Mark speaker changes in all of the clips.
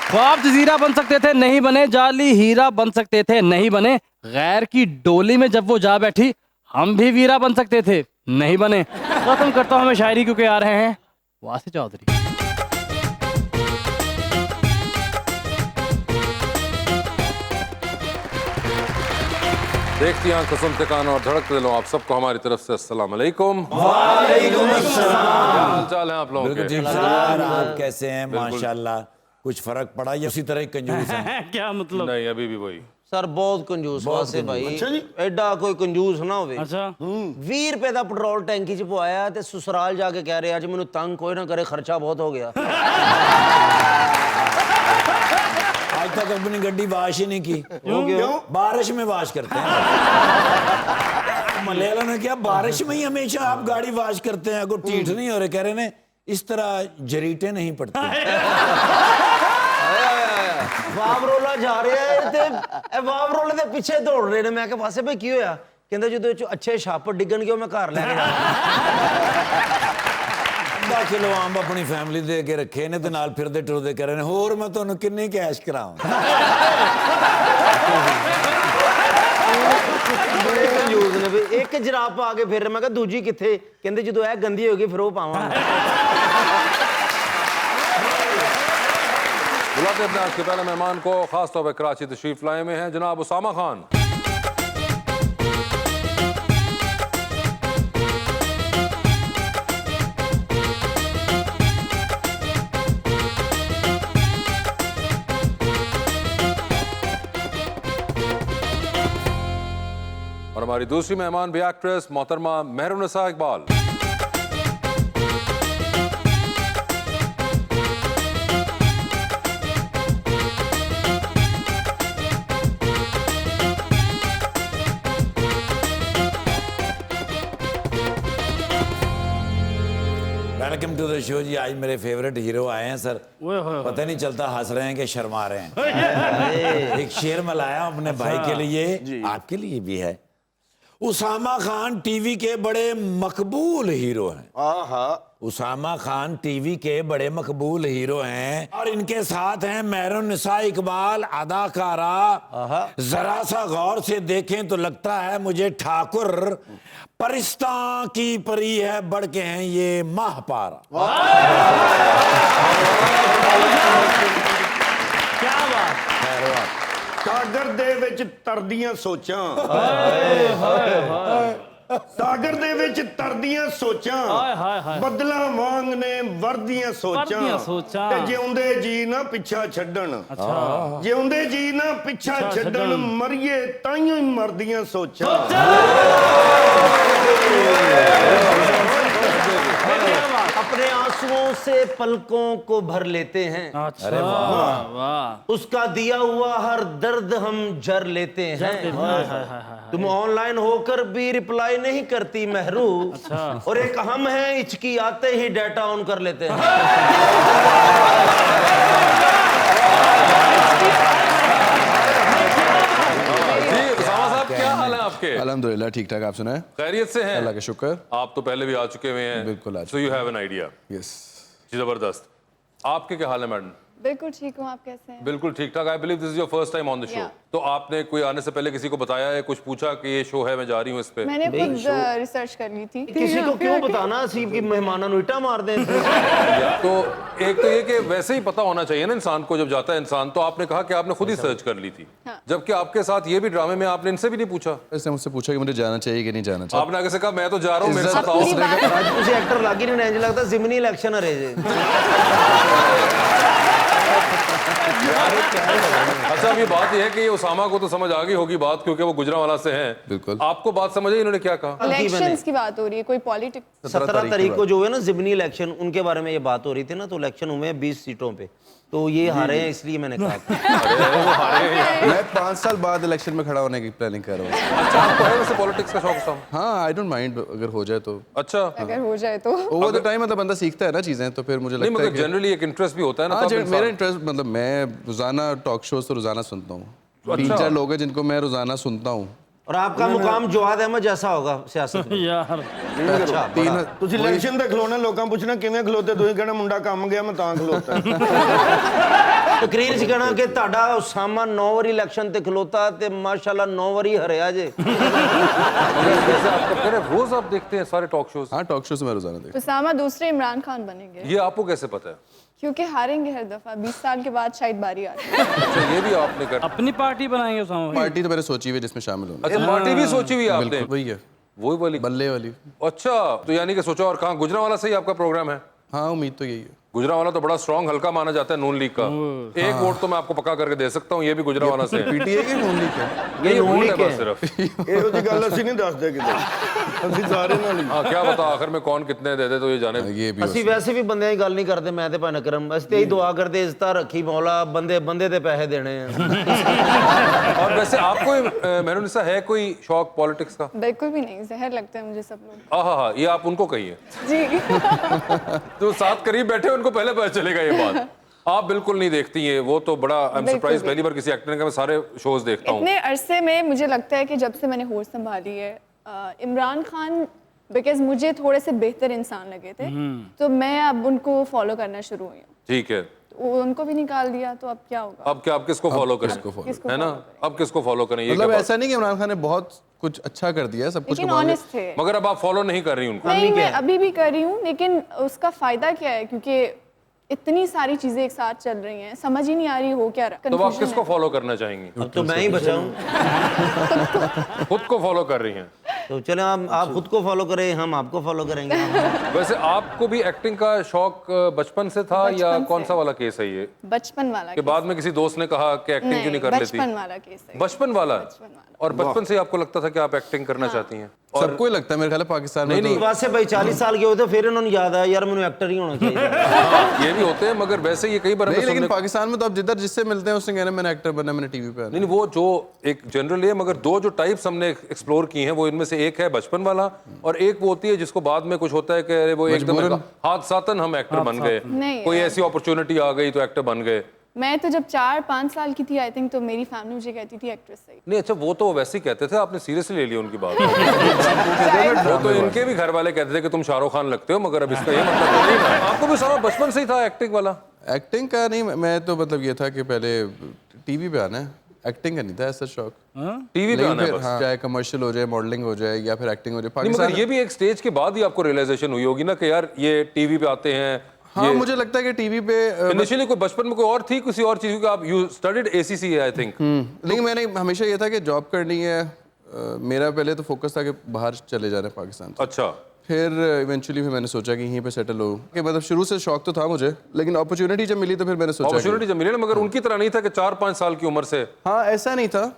Speaker 1: ख्वाब जजीरा बन सकते थे नहीं बने, जाली हीरा बन सकते थे नहीं बने, गैर की डोली में जब वो जा बैठी हम भी वीरा बन सकते थे नहीं बने। खत्म करता हूँ मैं शायरी क्योंकि आ रहे हैं वासी चौधरी।
Speaker 2: देखती आंखों सुनते कान और धड़कते दिलों, आप सबको हमारी तरफ से अस्सलाम वालेकुम।
Speaker 3: वालेकुम अस्सलाम।
Speaker 2: क्या हाल चाल है आप लोगों के?
Speaker 3: ठीक सर, आप कैसे हैं? माशाल्लाह। कुछ फर्क पड़ा या उसी तरह ही कंजूस हैं?
Speaker 1: क्या मतलब?
Speaker 2: नहीं, अभी भी वही।
Speaker 4: सर बहुत कंजूस वासे भाई। अच्छा जी, एडा कोई कंजूस ना होवे।
Speaker 1: अच्छा
Speaker 4: 20 रुपए का पेट्रोल टैंकी च पवाया ते ससुराल जाके कह रहे आज मैनू तंग कोई ना करे, खर्चा बहुत हो गया।
Speaker 3: आज तक अपनी गड्डी वाश ही नहीं की। क्यों? बारिश में वाश करते हैं। मलयाला ने क्या बारिश में ही हमेशा आप गाड़ी वाश करते हैं? अगर टीठ नहीं हो रहे, कह रहे ने इस तरह जरीटे नहीं पड़ते।
Speaker 4: वावरोला जा रहे हैं ते वावरोले दे पीछे दौड़ रहे ने। मैं कहा वासे भाई की होया? कहंदा जदों च अच्छे छाप डिगन गए मैं घर लेके जाना।
Speaker 3: 10 किलो आम अपनी फैमिली दे के रखे ने ते नाल फिरदे टुरदे कह रहे ने होर मैं तुहानू किन्ने कैश करावां।
Speaker 4: बड़े कंजूस ने भी। एक जराब पा के फिर मैं कहा दूजी किथे? कहंदे जदों ए गंदी होगी फिर वो पावांगा।
Speaker 2: बुलाते अपने आज के पहले मेहमान को, खास तौर पर कराची तशरीफ लाए में हैं जनाब उसामा खान। और हमारी दूसरी मेहमान भी एक्ट्रेस मोहतरमा Mehrunnisa Iqbal.
Speaker 3: Welcome to the show जी। आज मेरे फेवरेट हीरो आए हैं सर। पता नहीं चलता हंस रहे हैं कि शर्मा रहे हैं। एक शेर मैं लाया हूं अपने भाई के लिए, आपके लिए भी है। उसामा खान टीवी के बड़े मकबूल हीरो हैं। उसामा खान टीवी के बड़े मकबूल हीरो हैं और इनके साथ हैं मेहरुन्निसा इकबाल अदाकारा। जरा सा गौर से देखें तो लगता है मुझे ठाकुर परिस्ता की परी है, बढ़ के हैं ये माहपारा।
Speaker 1: क्या बात।
Speaker 5: ਸਾਗਰ ਦੇ ਵਿੱਚ ਤਰਦੀਆਂ ਸੋਚਾਂ, ਸਾਗਰ ਦੇ ਵਿੱਚ ਤਰਦੀਆਂ ਸੋਚਾਂ, ਬੱਦਲਾਂ ਵਾਂਗ ਨੇ ਵਰਦੀਆਂ ਸੋਚਾਂ, ਤੇ ਜਿਉਂਦੇ ਜੀ ਨਾ ਪਿੱਛਾ ਛੱਡਣ, ਜਿਉਂਦੇ ਜੀ ਨਾ ਪਿੱਛਾ ਛੱਡਣ, ਮਰੀਏ ਤਾਈਓ ਹੀ ਮਰਦੀਆਂ ਸੋਚਾਂ।
Speaker 4: अपने आंसुओं से पलकों को भर लेते हैं।
Speaker 1: अरे वाह।
Speaker 4: उसका दिया हुआ हर दर्द हम जर लेते हैं। तुम ऑनलाइन होकर भी रिप्लाई नहीं करती महरू, और एक हम हैं हिचकी आते ही डाटा ऑन कर लेते हैं।
Speaker 6: अल्हम्दुलिल्लाह ठीक ठाक। आप सुनाए?
Speaker 2: खैरियत से हैं?
Speaker 6: अल्लाह का शुक्र।
Speaker 2: आप तो पहले भी आ चुके हुए हैं।
Speaker 6: बिल्कुल।
Speaker 2: So you have an idea.
Speaker 6: Yes
Speaker 2: जी जबरदस्त। आपके क्या हाल है मैडम?
Speaker 7: बिल्कुल ठीक हूँ, आप कैसे हैं?
Speaker 2: बिल्कुल ठीक ठाक। I believe this is your first time on the show. तो आपने कोई आने से पहले किसी को बताया है, कुछ पूछा कि ये शो है, मैं जा रही हूँ इस पे?
Speaker 7: मैंने खुद रिसर्च कर ली थी।
Speaker 4: किसी को क्यों बताना सीब की मेहमानों को इटा मार दें।
Speaker 2: तो एक तो ये कि वैसे ही पता होना चाहिए ना इंसान को जब जाता है इंसान। तो आपने कहा कि आपने खुद ही सर्च कर ली थी, जबकि आपके साथ ये भी ड्रामे में आपने इनसे भी नहीं पूछा।
Speaker 6: इसने मुझसे पूछा कि मुझे जाना चाहिए कि नहीं जाना चाहिए।
Speaker 2: आपने आगे से कहा मैं तो जा रहा हूँ, मेरे साथ आओ।
Speaker 4: उसे एक्टर लागी नहीं इंज लगता जिमनी इलेक्शन है रे।
Speaker 2: अच्छा अभी बात यह है कि ये उसामा को तो समझ आ गई होगी बात, क्योंकि वो गुजरांवाला से हैं।
Speaker 6: बिल्कुल।
Speaker 2: आपको बात समझ आई इन्होंने क्या कहा?
Speaker 7: इलेक्शंस की बात हो रही है, कोई पॉलिटिक्स।
Speaker 4: 17 तारीख को जो है ना जिमनी इलेक्शन, उनके बारे में ये बात हो रही थी ना। तो इलेक्शन हुए हैं 20 सीटों पे, तो ये हारे हैं, इसलिए मैंने कहा
Speaker 6: मैं 5 साल बाद इलेक्शन में खड़ा होने की प्लानिंग कर रहा हूँ।
Speaker 2: अच्छा आपको है वैसे पॉलिटिक्स का शौक?
Speaker 6: हाँ, आई डोंट माइंड अगर हो जाए तो।
Speaker 2: अच्छा
Speaker 7: अगर हो जाए तो
Speaker 6: ओवर द टाइम मतलब बंदा सीखता है ना चीजें, तो फिर मुझे लगता है कि
Speaker 2: जनरली एक इंटरेस्ट भी होता है ना।
Speaker 6: हाँ, मेरा इंटरेस्ट मतलब मैं रोजाना टॉक शोज तो रोजाना सुनता हूँ। 3-4 लोग हैं जिनको मैं रोजाना सुनता हूँ।
Speaker 4: और आपका मुकाम जवाद अहमद जैसा होगा सियासत में
Speaker 1: यार।
Speaker 5: ਤੁਸੀਂ ਇਲੈਕਸ਼ਨ ਤੇ ਖਲੋਣਾ, ਲੋਕਾਂ ਪੁੱਛਣਾ ਕਿਵੇਂ ਖਲੋਤੇ, ਤੁਸੀਂ ਕਹਿਣਾ ਮੁੰਡਾ ਕੰਮ ਗਿਆ ਮੈਂ ਤਾਂ ਖਲੋਤਾ।
Speaker 4: ਤਕਰੀਰ 'ਚ ਕਹਿਣਾ ਕਿ ਤੁਹਾਡਾ ਉਸਾਮਾ 9 ਵਾਰੀ ਇਲੈਕਸ਼ਨ ਤੇ ਖਲੋਤਾ ਤੇ ਮਾਸ਼ਾਅੱਲਾ 9 ਵਾਰੀ ਹਰਿਆ ਜੇ।
Speaker 2: वैसे आप कब कह रहे हैं, रोज आप देखते हैं सारे टॉक शोज?
Speaker 6: हाँ टॉक शो से मैं रोजाना देखता
Speaker 7: उसामा दूसरे इमरान खान बनेंगे
Speaker 2: ये आपको कैसे पता है?
Speaker 7: क्योंकि हारेंगे हर दफा। 20 साल के बाद शायद बारी आती है।
Speaker 2: अच्छा, ये भी आपने कर
Speaker 1: अपनी पार्टी बनाएंगे उसामा
Speaker 6: हूँ।
Speaker 1: भाई।
Speaker 6: पार्टी तो मैंने सोची हुई है जिसमें शामिल होना।
Speaker 2: अच्छा, पार्टी भी सोची हुई है आपने?
Speaker 6: बिल्कुल वही है,
Speaker 2: वही वाली?
Speaker 6: बल्ले वाली।
Speaker 2: अच्छा, तो यानी कि सोचा। और कहाँ, गुजरांवाला से ही आपका प्रोग्राम है?
Speaker 6: हाँ उम्मीद तो यही है।
Speaker 2: गुजरांवाला तो बड़ा स्ट्रॉन्ग हल्का माना जाता है नून लीग का। एक वोट तो मैं आपको पक्का करके दे सकता हूँ, ये भी गुजरांवाला से है।
Speaker 6: पीटीए की नून लीग है।
Speaker 2: ये वोट है बस सिर्फ।
Speaker 5: ਇਹੋ ਜਿਹੀ ਗੱਲ ਅਸੀਂ ਨਹੀਂ ਦੱਸਦੇ ਕਿਤੇ, ਅਸੀਂ ਸਾਰੇ ਨਾਲ ਹੀ।
Speaker 2: हाँ, क्या बता आखिर में कौन कितने दे दे, तो ये जाने।
Speaker 6: ये भी
Speaker 4: ਅਸੀਂ ਵੈਸੇ ਵੀ ਬੰਦਿਆਂ ਦੀ ਗੱਲ ਨਹੀਂ ਕਰਦੇ, ਮੈਂ ਤੇ ਭਾਵੇਂ ਕਰਮ, ਅਸੀਂ ਤੇ ਇਹੀ ਦੁਆ ਕਰਦੇ ਇਜ਼ਤਾ ਰੱਖੀ ਮੌਲਾ, ਬੰਦੇ ਬੰਦੇ ਤੇ ਪੈਸੇ ਦੇਣੇ ਆ।
Speaker 2: और वैसे आपको मेहरुनिसा है कोई शौक पॉलिटिक्स का?
Speaker 7: बिल्कुल भी नहीं, जहर लगता है मुझे सब लोग।
Speaker 2: हाँ, ये आप उनको कहिए
Speaker 7: जी।
Speaker 2: तो साथ करीब बैठे उनको पहले पता चलेगा ये बात। आप बिल्कुल नहीं देखती हैं, वो तो बड़ा आई एम
Speaker 7: बिल्कुल
Speaker 2: सरप्राइज,
Speaker 7: भी।
Speaker 2: पहली बार किसी एक्टर का मैं सारे शोज देखता हूँ।
Speaker 7: इतने अरसे में मुझे लगता है कि जब से मैंने होश संभाली है, इमरान खान बिकॉज मुझे थोड़े से बेहतर इंसान लगे थे, तो मैं अब उनको फॉलो करना शुरू हुई हूँ।
Speaker 2: ठीक है,
Speaker 7: तो उनको भी निकाल दिया तो अब क्या होगा?
Speaker 2: अब क्या, आप किसको फॉलो करें?
Speaker 7: किसको
Speaker 2: है ना,
Speaker 7: follow करें?
Speaker 2: अब किसको फॉलो करें? ये
Speaker 6: मतलब
Speaker 2: क्या
Speaker 6: ऐसा नहीं कि इमरान खान ने बहुत कुछ अच्छा कर दिया है, सब कुछ
Speaker 7: लेकिन
Speaker 6: को बोले।
Speaker 7: ऑनेस्ट थे।
Speaker 2: बात? मगर अब आप फॉलो नहीं कर रही उनको?
Speaker 7: नहीं, मैं अभी भी कर रही हूँ, लेकिन उसका फायदा क्या है? क्योंकि इतनी सारी चीजें एक साथ चल रही हैं, समझ ही नहीं आ रही हो क्या रहा।
Speaker 2: तो आप किसको फॉलो करना चाहेंगी?
Speaker 4: अब तो मैं ही बचा हूँ।
Speaker 2: खुद को फॉलो कर रही हैं?
Speaker 4: तो चले आप खुद को फॉलो करें, हम आपको फॉलो करेंगे।
Speaker 2: वैसे आपको भी एक्टिंग का शौक बचपन से था या
Speaker 7: बचपन
Speaker 2: कौन
Speaker 7: से।
Speaker 2: सा वाला केस है ये?
Speaker 7: बचपन वाला
Speaker 2: के बाद में किसी दोस्त ने कहा कि एक्टिंग क्यों नहीं कर लेती?
Speaker 7: बचपन वाला केस है।
Speaker 2: बचपन वाला?
Speaker 7: बचपन वाला।
Speaker 2: और बचपन से ही आपको लगता था कि आप एक्टिंग करना चाहती हैं? और
Speaker 6: सबको ही लगता है मेरे ख्याल है पाकिस्तान में।
Speaker 2: नहीं,
Speaker 4: वैसे भाई 40 साल के होते फिर इन्होंने याद आया यार मैंने एक्टर ही होना चाहिए।
Speaker 2: ये भी होते हैं, मगर वैसे ये कई बार हमें
Speaker 6: नहीं, लेकिन
Speaker 2: सुनने-
Speaker 6: पाकिस्तान में तो अब जिधर जिससे मिलते हैं उसने कहना मैंने एक्टर बनना, मैंने टीवी पे आना।
Speaker 2: नहीं, वो जो एक जनरल है, मगर दो जो टाइप्स हमने एक्सप्लोर की हैं वो इनमें से एक है बचपन वाला, और एक वो होती है जिसको बाद में कुछ होता है कि अरे वो एकदम हादसातन हम एक्टर बन गए,
Speaker 7: नहीं
Speaker 2: कोई
Speaker 7: यार।
Speaker 2: ऐसी अपॉर्चुनिटी आ गई तो एक्टर बन गए।
Speaker 7: मैं तो जब 4-5 साल की थी आई थिंक, तो मेरी फैमिली मुझे कहती थी एक्ट्रेस सही।
Speaker 2: नहीं, अच्छा, वो तो वैसे ही कहते थे, आपने सीरियसली ले लिया उनकी बात? वो तो इनके भी घर वाले कहते थे कि तुम शाहरुख खान लगते हो, मगर अब इसका ये मतलब तो नहीं है। आपको भी सारा बचपन से ही था एक्टिंग वाला?
Speaker 6: एक्टिंग का नहीं, मैं तो मतलब ये था कि पहले टीवी पे आना है, एक्टिंग का नहीं था ऐसा शौक।
Speaker 2: टीवी पे
Speaker 6: लेकिन
Speaker 2: आना है
Speaker 6: फिर
Speaker 2: बस?
Speaker 6: हाँ, चाहे कमर्शियल हो जाए, मॉडलिंग हो जाए या फिर एक्टिंग हो जाए।
Speaker 2: नहीं,
Speaker 6: पाकिस्तान
Speaker 2: मगर ये भी एक स्टेज के बाद ही आपको रियलाइजेशन हुई होगी ना कि यार ये टीवी पे आते हैं।
Speaker 6: हाँ, मुझे लगता है कि टीवी पे
Speaker 2: इनिशियली कोई बचपन में कोई और थी, किसी और चीज की? आप you studied ACC I think.
Speaker 6: लेकिन मैंने हमेशा ये था कि जॉब करनी है। मेरा पहले तो फोकस था कि बाहर चले जाना है पाकिस्तान से।
Speaker 2: अच्छा,
Speaker 6: फिर इवेंचुअली फिर मैंने सोचा कि यहीं पे सेटल हो, कि मतलब शुरू से शौक तो था मुझे, लेकिन अपॉर्चुनिटी जब मिली तो फिर मैंने सोचा
Speaker 2: अपॉर्चुनिटी जब मिली ना, मगर उनकी तरह नहीं था कि 4-5 साल की उम्र से।
Speaker 6: हाँ ऐसा नहीं था,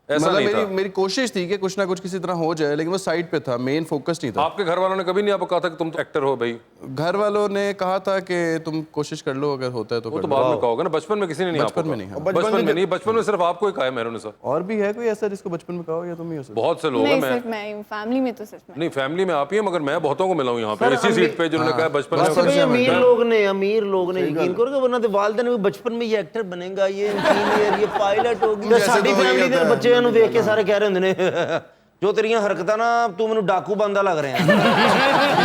Speaker 2: ऐसा
Speaker 6: मतलब
Speaker 2: नहीं था।
Speaker 6: मेरी कोशिश थी कि कुछ ना कुछ किसी तरह हो जाए, लेकिन वो साइड पे था, मेन फोकस नहीं था।
Speaker 2: आपके घर वालों ने कभी नहीं आपको कहा था कि तुम तो एक्टर हो भाई?
Speaker 6: घर वालों ने कहा था कि तुम कोशिश कर लो, अगर होता है तो
Speaker 2: वो
Speaker 6: कर
Speaker 2: तो
Speaker 6: लो।
Speaker 2: बाद में कहोगे ना, बचपन में किसी ने नहीं आपको
Speaker 6: बचपन में
Speaker 2: कहा?
Speaker 6: नहीं, हाँ।
Speaker 2: बचपन में नहीं, बचपन में सिर्फ आपको ही कहा है मेहरुनिसा?
Speaker 6: और भी है कोई ऐसा जिसको बचपन में कहा हो, या तुम ही हो सकते?
Speaker 2: बहुत से लोग हैं।
Speaker 7: नहीं,
Speaker 2: मैं
Speaker 7: सिर्फ मैं, फैमिली में तो सिर्फ मैं।
Speaker 2: नहीं, फैमिली में आप ही हैं, मगर मैं बहुतों को मिला हूँ यहाँ पे इसी सीट पे जिन्होंने कहा बचपन
Speaker 4: वैसे
Speaker 2: में।
Speaker 4: भाई अमीर लोग ने यकीन करोगे, वरना तो वालिदैन भी बचपन में ये एक्टर बनेगा, ये इंजीनियर, ये पायलट होगी।
Speaker 6: जैसे
Speaker 4: साडी
Speaker 6: तो वही
Speaker 4: फैमिली ਦੇ
Speaker 6: होता है।
Speaker 4: ਬੱਚਿਆਂ ਨੂੰ ਦੇਖ ਕੇ ਸਾਰੇ ਕਹਿ ਰਹੇ ਹੁੰਦੇ ਨੇ ਜੋ ਤੇਰੀਆਂ ਹਰਕਤਾਂ ਨਾ ਤੂੰ ਮੈਨੂੰ ਡਾਕੂ ਬੰਦਾ ਲੱਗ ਰਿਹਾ ਹੈ।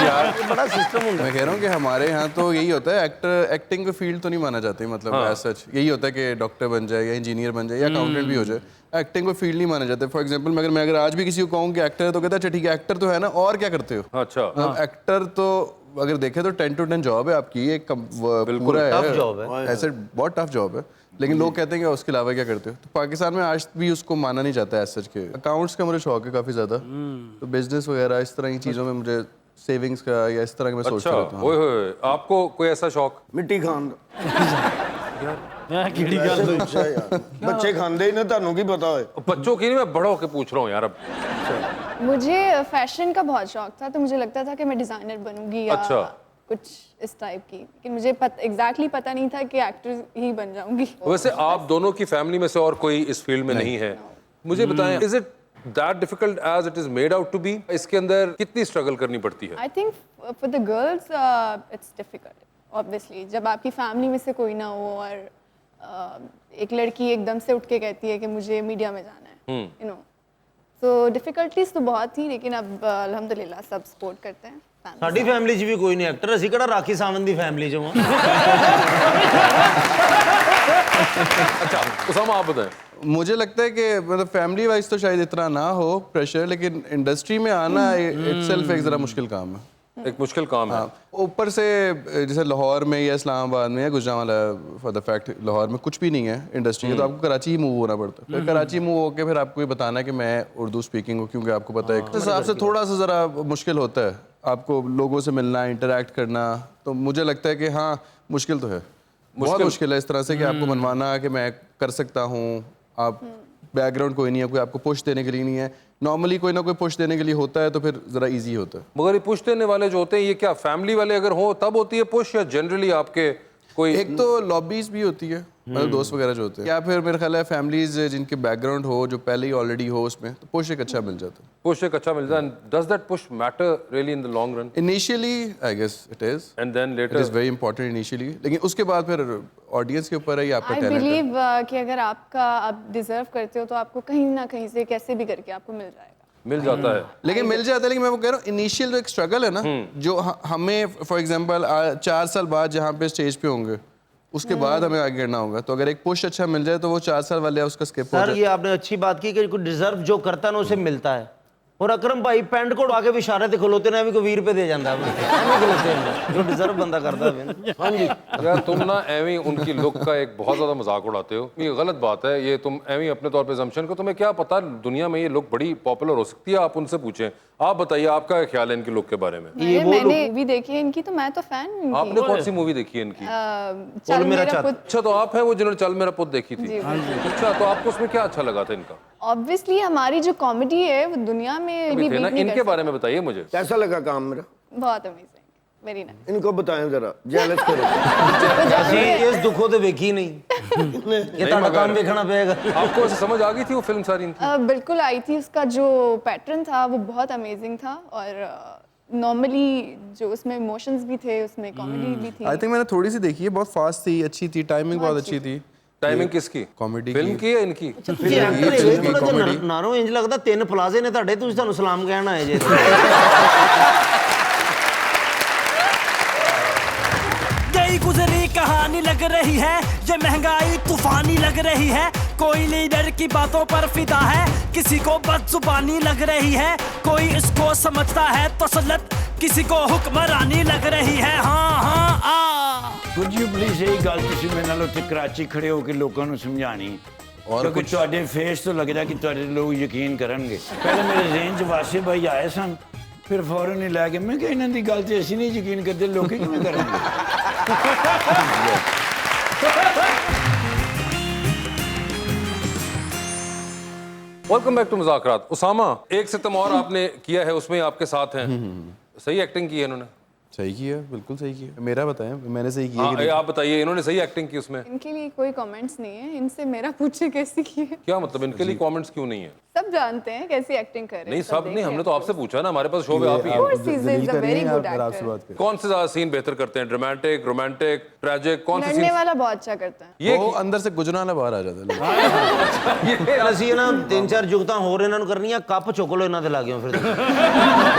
Speaker 4: यार ये बड़ा सिस्टम ਹੁੰਦਾ
Speaker 6: मैं कह रहा हूँ कि हमारे यहाँ तो यही होता है, एक्टिंग को फील्ड तो नहीं माना जाती, मतलब एज सच यही होता है कि डॉक्टर बन जाए या इंजीनियर बन जाए या अकाउंटेंट भी हो जाए, एक्टिंग को फील्ड नहीं माना जाता। फॉर एग्जांपल मैं अगर आज भी किसी को कहूँ कि एक्टर है तो कहता है अच्छा ठीक है एक्टर तो है ना, और क्या करते हो?
Speaker 2: अच्छा,
Speaker 6: एक्टर तो अगर देखें तो 10 to 10 जॉब है आपकी, ये पूरा है,
Speaker 4: tough job है।
Speaker 6: ऐसे बहुत टफ जॉब है, लेकिन लोग कहते हैं कि उसके अलावा क्या करते हो? तो पाकिस्तान में आज भी उसको माना नहीं जाता है एज सच के। अकाउंट्स का मुझे शौक है काफ़ी ज़्यादा, तो बिजनेस वगैरह इस तरह की चीज़ों में मुझे सेविंग्स का या इस तरह का मैं सोचता
Speaker 2: अच्छा,
Speaker 6: रहता हूँ।
Speaker 2: ओए होए, आपको कोई ऐसा शौक?
Speaker 5: ਮਿੱਟੀ ਖਾਣ ਦਾ
Speaker 1: ਕਿਹੜੀ ਗੱਲ ਹੋਈ?
Speaker 5: ਅੱਛਾ ਯਾਰ, ਬੱਚੇ ਖਾਂਦੇ ਹੀ ਨਾ, ਤੁਹਾਨੂੰ ਕੀ ਪਤਾ ਹੋਏ?
Speaker 2: बच्चों की नहीं, मैं बड़ा होके पूछ रहा हूँ यार अब।
Speaker 7: मुझे फैशन का बहुत शौक था, तो मुझे लगता था कि मैं डिजाइनर बनूंगी या
Speaker 2: अच्छा।
Speaker 7: कुछ इस टाइप की, लेकिन मुझे एग्जैक्टली पता नहीं था कि एक्टर ही बन जाऊंगी।
Speaker 2: वैसे आप दोनों की फैमिली में से और कोई इस फील्ड में नहीं है, मुझे बताएं, is it that difficult as it is made out to be? इसके अंदर कितनी स्ट्रगल करनी पड़ती है?
Speaker 7: I think for the girls it's difficult obviously, जब आपकी फैमिली में से कोई ना हो और एक लड़की एकदम से उठ के कहती है कि मुझे मीडिया में जाना है, यू नो, तो डिफिकल्टीज तो बहुत थी, लेकिन अब अल्हम्दुलिल्लाह सब सपोर्ट करते हैं।
Speaker 4: ਸਾਡੀ ਫੈਮਿਲੀ 'ਚ ਵੀ ਕੋਈ ਨਹੀਂ ਐਕਟਰ, ਅਸੀਂ ਕਿਹੜਾ ਰਾਖੀ ਸਾਵੰਤ ਦੀ ਫੈਮਿਲੀ 'ਚੋਂ ਆ।
Speaker 2: अच्छा उसामा आप बताएं।
Speaker 6: मुझे लगता है कि मतलब फैमिली वाइज तो शायद इतना ना हो प्रेशर, लेकिन इंडस्ट्री में आना इटसेल्फ एक ज़रा मुश्किल काम है।
Speaker 2: एक मुश्किल काम है।
Speaker 6: हाँ, ऊपर से जैसे लाहौर में या इस्लामाबाद में या Gujranwala, for the fact Lahore में कुछ भी नहीं है इंडस्ट्री का, तो आपको कराची ही मूव होना पड़ता है। फिर कराची मूव होकर फिर आपको ये बताना है कि मैं उर्दू स्पीकिंग हूँ, क्योंकि आपको पता है इस हिसाब से थोड़ा सा ज़रा मुश्किल होता है आपको लोगों से मिलना, इंटरेक्ट करना। तो मुझे लगता है कि हाँ मुश्किल तो है, बहुत मुश्किल है इस तरह से कि आपको मनवाना कि मैं कर सकता हूँ। आप बैकग्राउंड कोई नहीं है, कोई आपको पुश देने के लिए नहीं है। नॉर्मली कोई ना कोई पुश देने के लिए होता है तो फिर ज़रा इजी होता है।
Speaker 2: मगर ये पुश देने वाले जो होते हैं ये क्या फैमिली वाले अगर हो तब होती है पुश, या जनरली आपके कोई
Speaker 6: एक तो लॉबीज भी होती है, मतलब दोस्त वगैरह जो होते हैं, या फिर मेरा ख्याल है फैमिलीज जिनके बैकग्राउंड हो, जो पहले ही ऑलरेडी हो उसमें, तो पुश एक अच्छा मिल जाता है।
Speaker 2: पुश एक अच्छा मिल जाए? Does that push matter really in the long run?
Speaker 6: Initially I guess it is,
Speaker 2: and then
Speaker 6: it
Speaker 2: later
Speaker 6: is very important initially, लेकिन उसके बाद फिर ऑडियंस के ऊपर है या आपका
Speaker 7: आई
Speaker 6: टैलेंट है।
Speaker 7: बिलीव कि अगर आप डिजर्व करते हो तो आपको कहीं ना कहीं से कैसे भी करके आपको मिल जाएगा।
Speaker 2: मिल जाता है।
Speaker 6: लेकिन मिल जाता है, लेकिन मैं वो कह रहा हूँ इनिशियल जो एक स्ट्रगल है ना, जो हमें फॉर एग्जांपल 4 साल बाद जहाँ पे स्टेज पे होंगे उसके बाद हमें आगे करना होगा, तो अगर एक पुश अच्छा मिल जाए तो वो 4 साल वाले उसका स्किप हो
Speaker 4: सर
Speaker 6: जाए।
Speaker 4: ये आपने अच्छी बात की कि कोई डिजर्व जो करता है ना उसे मिलता है। और अकरम भाई पैंट कोट आके भी इशारे ते खलोते ने, को 20 रुपए दे जाता है खलोते हैं जो डिजर्व बंदा करता है। हाँ जी
Speaker 2: यार तुम ना एवी उनकी लुक का एक बहुत ज्यादा मजाक उड़ाते हो, ये गलत बात है। ये तुम एवी अपने तौर पे assumption को, तुम्हें क्या पता दुनिया में ये लुक बड़ी पॉपुलर हो सकती है, आप उनसे पूछें। आप बताइए आपका क्या ख्याल है इनकी लुक के बारे में?
Speaker 7: मैंने मूवी देखी है इनकी, तो मैं तो फैन हूँ इनकी।
Speaker 2: आपने कौन सी मूवी देखी है इनकी?
Speaker 7: चल मेरा पुत।
Speaker 2: अच्छा तो आप हैं वो जिन्होंने चल मेरा पुत देखी थी? अच्छा तो आपको उसमें क्या अच्छा लगा था इनका?
Speaker 7: ऑब्वियसली हमारी जो कॉमेडी है वो दुनिया में भी
Speaker 2: थे ना,
Speaker 7: बीट नहीं
Speaker 2: इनके बारे में बताइए मुझे।
Speaker 5: कैसा लगा काम मेरा?
Speaker 7: बहुत अमेजिंग, वेरी नाइस।
Speaker 5: इनको बताएं जरा, जेलस करो।
Speaker 4: ਅਸੀਂ ਇਸ ਦੁੱਖੋਂ ਤੇ ਵੇਖੀ ਨਹੀਂ ਇਹ ਤੁਹਾਡਾ ਕੰਮ ਵੇਖਣਾ ਪਏਗਾ।
Speaker 2: आपको ऐसे समझ आ गई थी वो फिल्म सारी इनकी?
Speaker 7: बिल्कुल आई थी, उसका जो पैटर्न था वो बहुत अमेजिंग था, और नॉर्मली जो उसमें इमोशंस भी थे, उसमें कॉमेडी भी थी।
Speaker 6: आई थिंक मैंने थोड़ी सी देखी है, बहुत फास्ट थी, अच्छी थी, टाइमिंग बहुत अच्छी थी।
Speaker 2: टाइमिंग किसकी?
Speaker 6: कॉमेडी
Speaker 2: फिल्म की है इनकी?
Speaker 4: ਨਾਰੋਂ ਇੰਜ ਲੱਗਦਾ 3 ਪਲਾਜ਼ੇ ਨੇ ਤੁਹਾਡੇ, ਤੁਸੀਂ ਸਾਨੂੰ ਸਲਾਮ ਕਹਿਣ ਆਏ ਜੇ।
Speaker 8: गई गुजरी कहानी लग रही है, ये महंगाई तूफानी लग रही है। कोई लीडर की बातों पर फिदा है, किसी को बदजुबानी लग रही है। कोई इसको समझता है तसल्लुत, किसी को हुक्मरानी लग रही है। हाँ हाँ आ
Speaker 3: ਕੁਝ ਯੂ ਪਲੀਜ਼ ਇਹ ਗੱਲ ਤੁਸੀਂ ਮੇਰੇ ਨਾਲ ਉੱਥੇ ਕਰਾਚੀ ਖੜੇ ਹੋ ਕੇ ਲੋਕਾਂ ਨੂੰ ਸਮਝਾਣੀ, ਕਿਉਂਕਿ ਤੁਹਾਡੇ ਫੇਸ ਤੋਂ ਲੱਗਦਾ ਕਿ ਤੁਹਾਡੇ ਲੋਕ ਯਕੀਨ ਕਰਨਗੇ। ਪਹਿਲੇ ਮੇਰੇ ਜ਼ੇਨ 'ਚ ਵਾਸਿਫ ਭਾਈ ਆਏ ਸਨ, ਫਿਰ ਫੌਰਨ ਹੀ ਲੈ ਕੇ ਮੈਂ ਕਿਹਾ ਇਹਨਾਂ ਦੀ ਗੱਲ ਤੇ ਅਸੀਂ ਨਹੀਂ ਯਕੀਨ ਕਰਦੇ, ਲੋਕੀ ਕਿਵੇਂ ਕਰਨਗੇ?
Speaker 2: Welcome back to Muzakarat. Usama, एक सितम और आपने किया है, उसमें आपके साथ हैं। सही एक्टिंग की है इन्होंने?
Speaker 6: सही किया, बिल्कुल सही किया। मेरा बताएं, मैंने सही किया कि
Speaker 2: हाँ,
Speaker 6: नहीं?
Speaker 2: आप बताइए, इन्होंने सही एक्टिंग की उसमें?
Speaker 7: इनके लिए कोई कमेंट्स नहीं है, इनसे मेरा पूछे कैसी की है।
Speaker 2: क्या मतलब इनके लिए कमेंट्स क्यों नहीं है?
Speaker 7: सब जानते हैं कैसी एक्टिंग कर रहे हैं।
Speaker 2: नहीं सब नहीं, हमने तो आपसे पूछा ना, हमारे पास शो में आप ही
Speaker 7: Of
Speaker 2: हैं।
Speaker 7: course, he is a very good actor.
Speaker 2: कौन से ज्यादा सीन बेहतर करते हैं? ड्रामेटिक, रोमांटिक, ट्रेजिक, कौन से
Speaker 7: लड़ने
Speaker 2: सीन?
Speaker 7: वाला बहुत अच्छा करता है।
Speaker 2: ये
Speaker 6: वो अंदर से गुजराना बाहर आ जाता है।
Speaker 4: ਅਸੀਂ ਨਾ 3-4 ਜੁਗਤਾਂ ਹੋਰ ਇਹਨਾਂ ਨੂੰ ਕਰਨੀਆਂ, ਕੱਪ ਚੁੱਕ ਲਓ ਇਹਨਾਂ ਦੇ ਲਾਗਿਓ ਫਿਰ।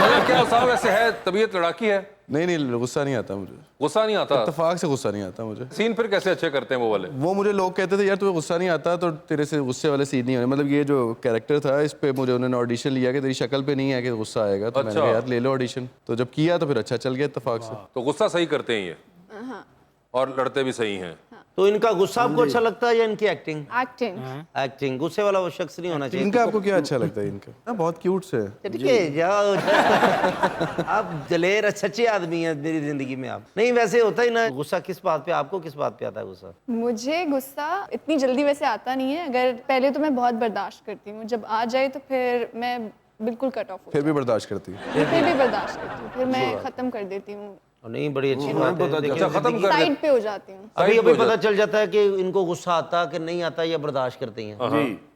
Speaker 2: मगर क्या उसामा वैसे है, तबीयत लड़ाकी है?
Speaker 6: नहीं नहीं, गुस्सा नहीं आता मुझे,
Speaker 2: गुस्सा नहीं आता?
Speaker 6: इत्तेफाक से गुस्सा नहीं आता मुझे।
Speaker 2: सीन फिर कैसे अच्छे करते हैं वो वाले?
Speaker 6: वो मुझे लोग कहते थे यार तुम्हें गुस्सा नहीं आता तो तेरे से गुस्से वाले सीन नहीं होने, मतलब ये जो कैरेक्टर था इस पे मुझे उन्होंने ऑडिशन लिया कि तेरी शक्ल पे नहीं है कि गुस्सा आएगा, तो मैंने कहा यार ले लो ऑडिशन, तो जब किया तो फिर अच्छा चल गया इत्तेफाक से।
Speaker 2: तो गुस्सा सही करते हैं ये, और लड़ते भी सही हैं।
Speaker 4: तो इनका गुस्सा आपको अच्छा लगता है या इनकी एक्टिंग?
Speaker 7: एक्टिंग।
Speaker 4: एक्टिंग, गुस्से वाला वो शख्स नहीं होना चाहिए।
Speaker 6: इनका आपको क्या अच्छा लगता है? इनका ना बहुत क्यूट से है।
Speaker 4: ठीक है जाओ। आप दलेर सच्चे आदमी हैं मेरी जिंदगी में आप। नहीं वैसे होता ही ना, गुस्सा किस बात पे, आपको किस बात पे आता है गुस्सा?
Speaker 7: मुझे गुस्सा इतनी जल्दी वैसे आता नहीं है, अगर पहले तो मैं बहुत बर्दाश्त करती हूँ, जब आ जाए तो फिर मैं बिल्कुल कट ऑफ
Speaker 6: फिर भी बर्दाश्त करती है?
Speaker 7: फिर भी बर्दाश्त करती हूँ, फिर मैं खत्म कर देती हूँ,
Speaker 4: और नहीं बड़ी अच्छी बात है,
Speaker 2: अच्छा खत्म कर
Speaker 7: साइड पे हो जाती हूँ।
Speaker 4: अभी अभी पता चल जाता है कि इनको गुस्सा आता कि नहीं आता या बर्दाश्त करती हैं।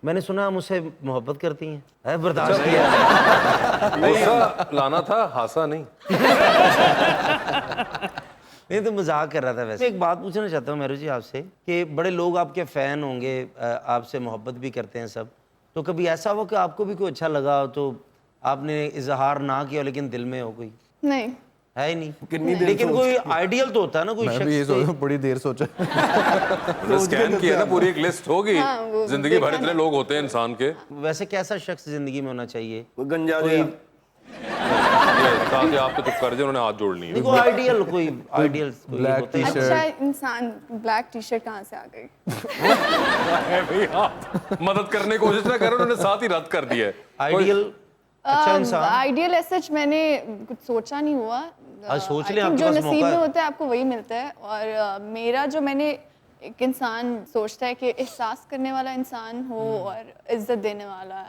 Speaker 4: मैंने सुना मुझसे मोहब्बत करती हैं, है बर्दाश्त किया।
Speaker 2: गुस्सा लाना था, हासा नहीं।
Speaker 4: नहीं तो मजाक कर रहा था वैसे। एक बात पूछना चाहता हूँ मेहरू जी आपसे कि बड़े लोग आपके फैन होंगे, आपसे मोहब्बत भी करते हैं सब, तो कभी ऐसा हो कि आपको भी कोई अच्छा लगा हो तो आपने इजहार ना किया लेकिन दिल में हो कोई?
Speaker 7: नहीं,
Speaker 4: है ही नहीं। लेकिन कोई आइडियल तो होता है ना, कोई
Speaker 6: मैं भी ये
Speaker 4: शख्स
Speaker 6: सोचा, बड़ी देर सोचा।
Speaker 2: स्कैन किया ना, पूरी एक लिस्ट होगी।
Speaker 7: हाँ, वो
Speaker 2: जिंदगी भर
Speaker 7: देखा
Speaker 2: इतने लोग होते हैं इंसान के।
Speaker 4: वैसे कैसा शख्स जिंदगी में होना चाहिए?
Speaker 5: कोई गंजा
Speaker 4: कोई
Speaker 5: जिहा।
Speaker 2: कहा कि आप तो चुप कर जाए, उन्होंने हाथ जोड़ लिए।
Speaker 4: देखो आइडियल कोई आइडियल
Speaker 6: black
Speaker 4: होते हैं।
Speaker 7: अच्छा इंसान, ब्लैक टी शर्ट कहाँ से आ गई?
Speaker 2: भाई आप मदद करने की कोशिश ना करो, उन्होंने साथ ही रद्द कर दिया है।
Speaker 4: आइडियल अच्छा इंसान।
Speaker 7: आइडियल सच मैंने कुछ सोचा नहीं हुआ।
Speaker 4: आज सोच
Speaker 7: I
Speaker 4: लें,
Speaker 7: think
Speaker 4: आपके
Speaker 7: जो
Speaker 4: पास
Speaker 7: नसीब
Speaker 4: मौका
Speaker 7: में
Speaker 4: है।
Speaker 7: होता है आपको वही मिलता है। और मेरा जो मैंने एक इंसान सोचता है कि एहसास करने वाला इंसान हो और इज्जत देने वाला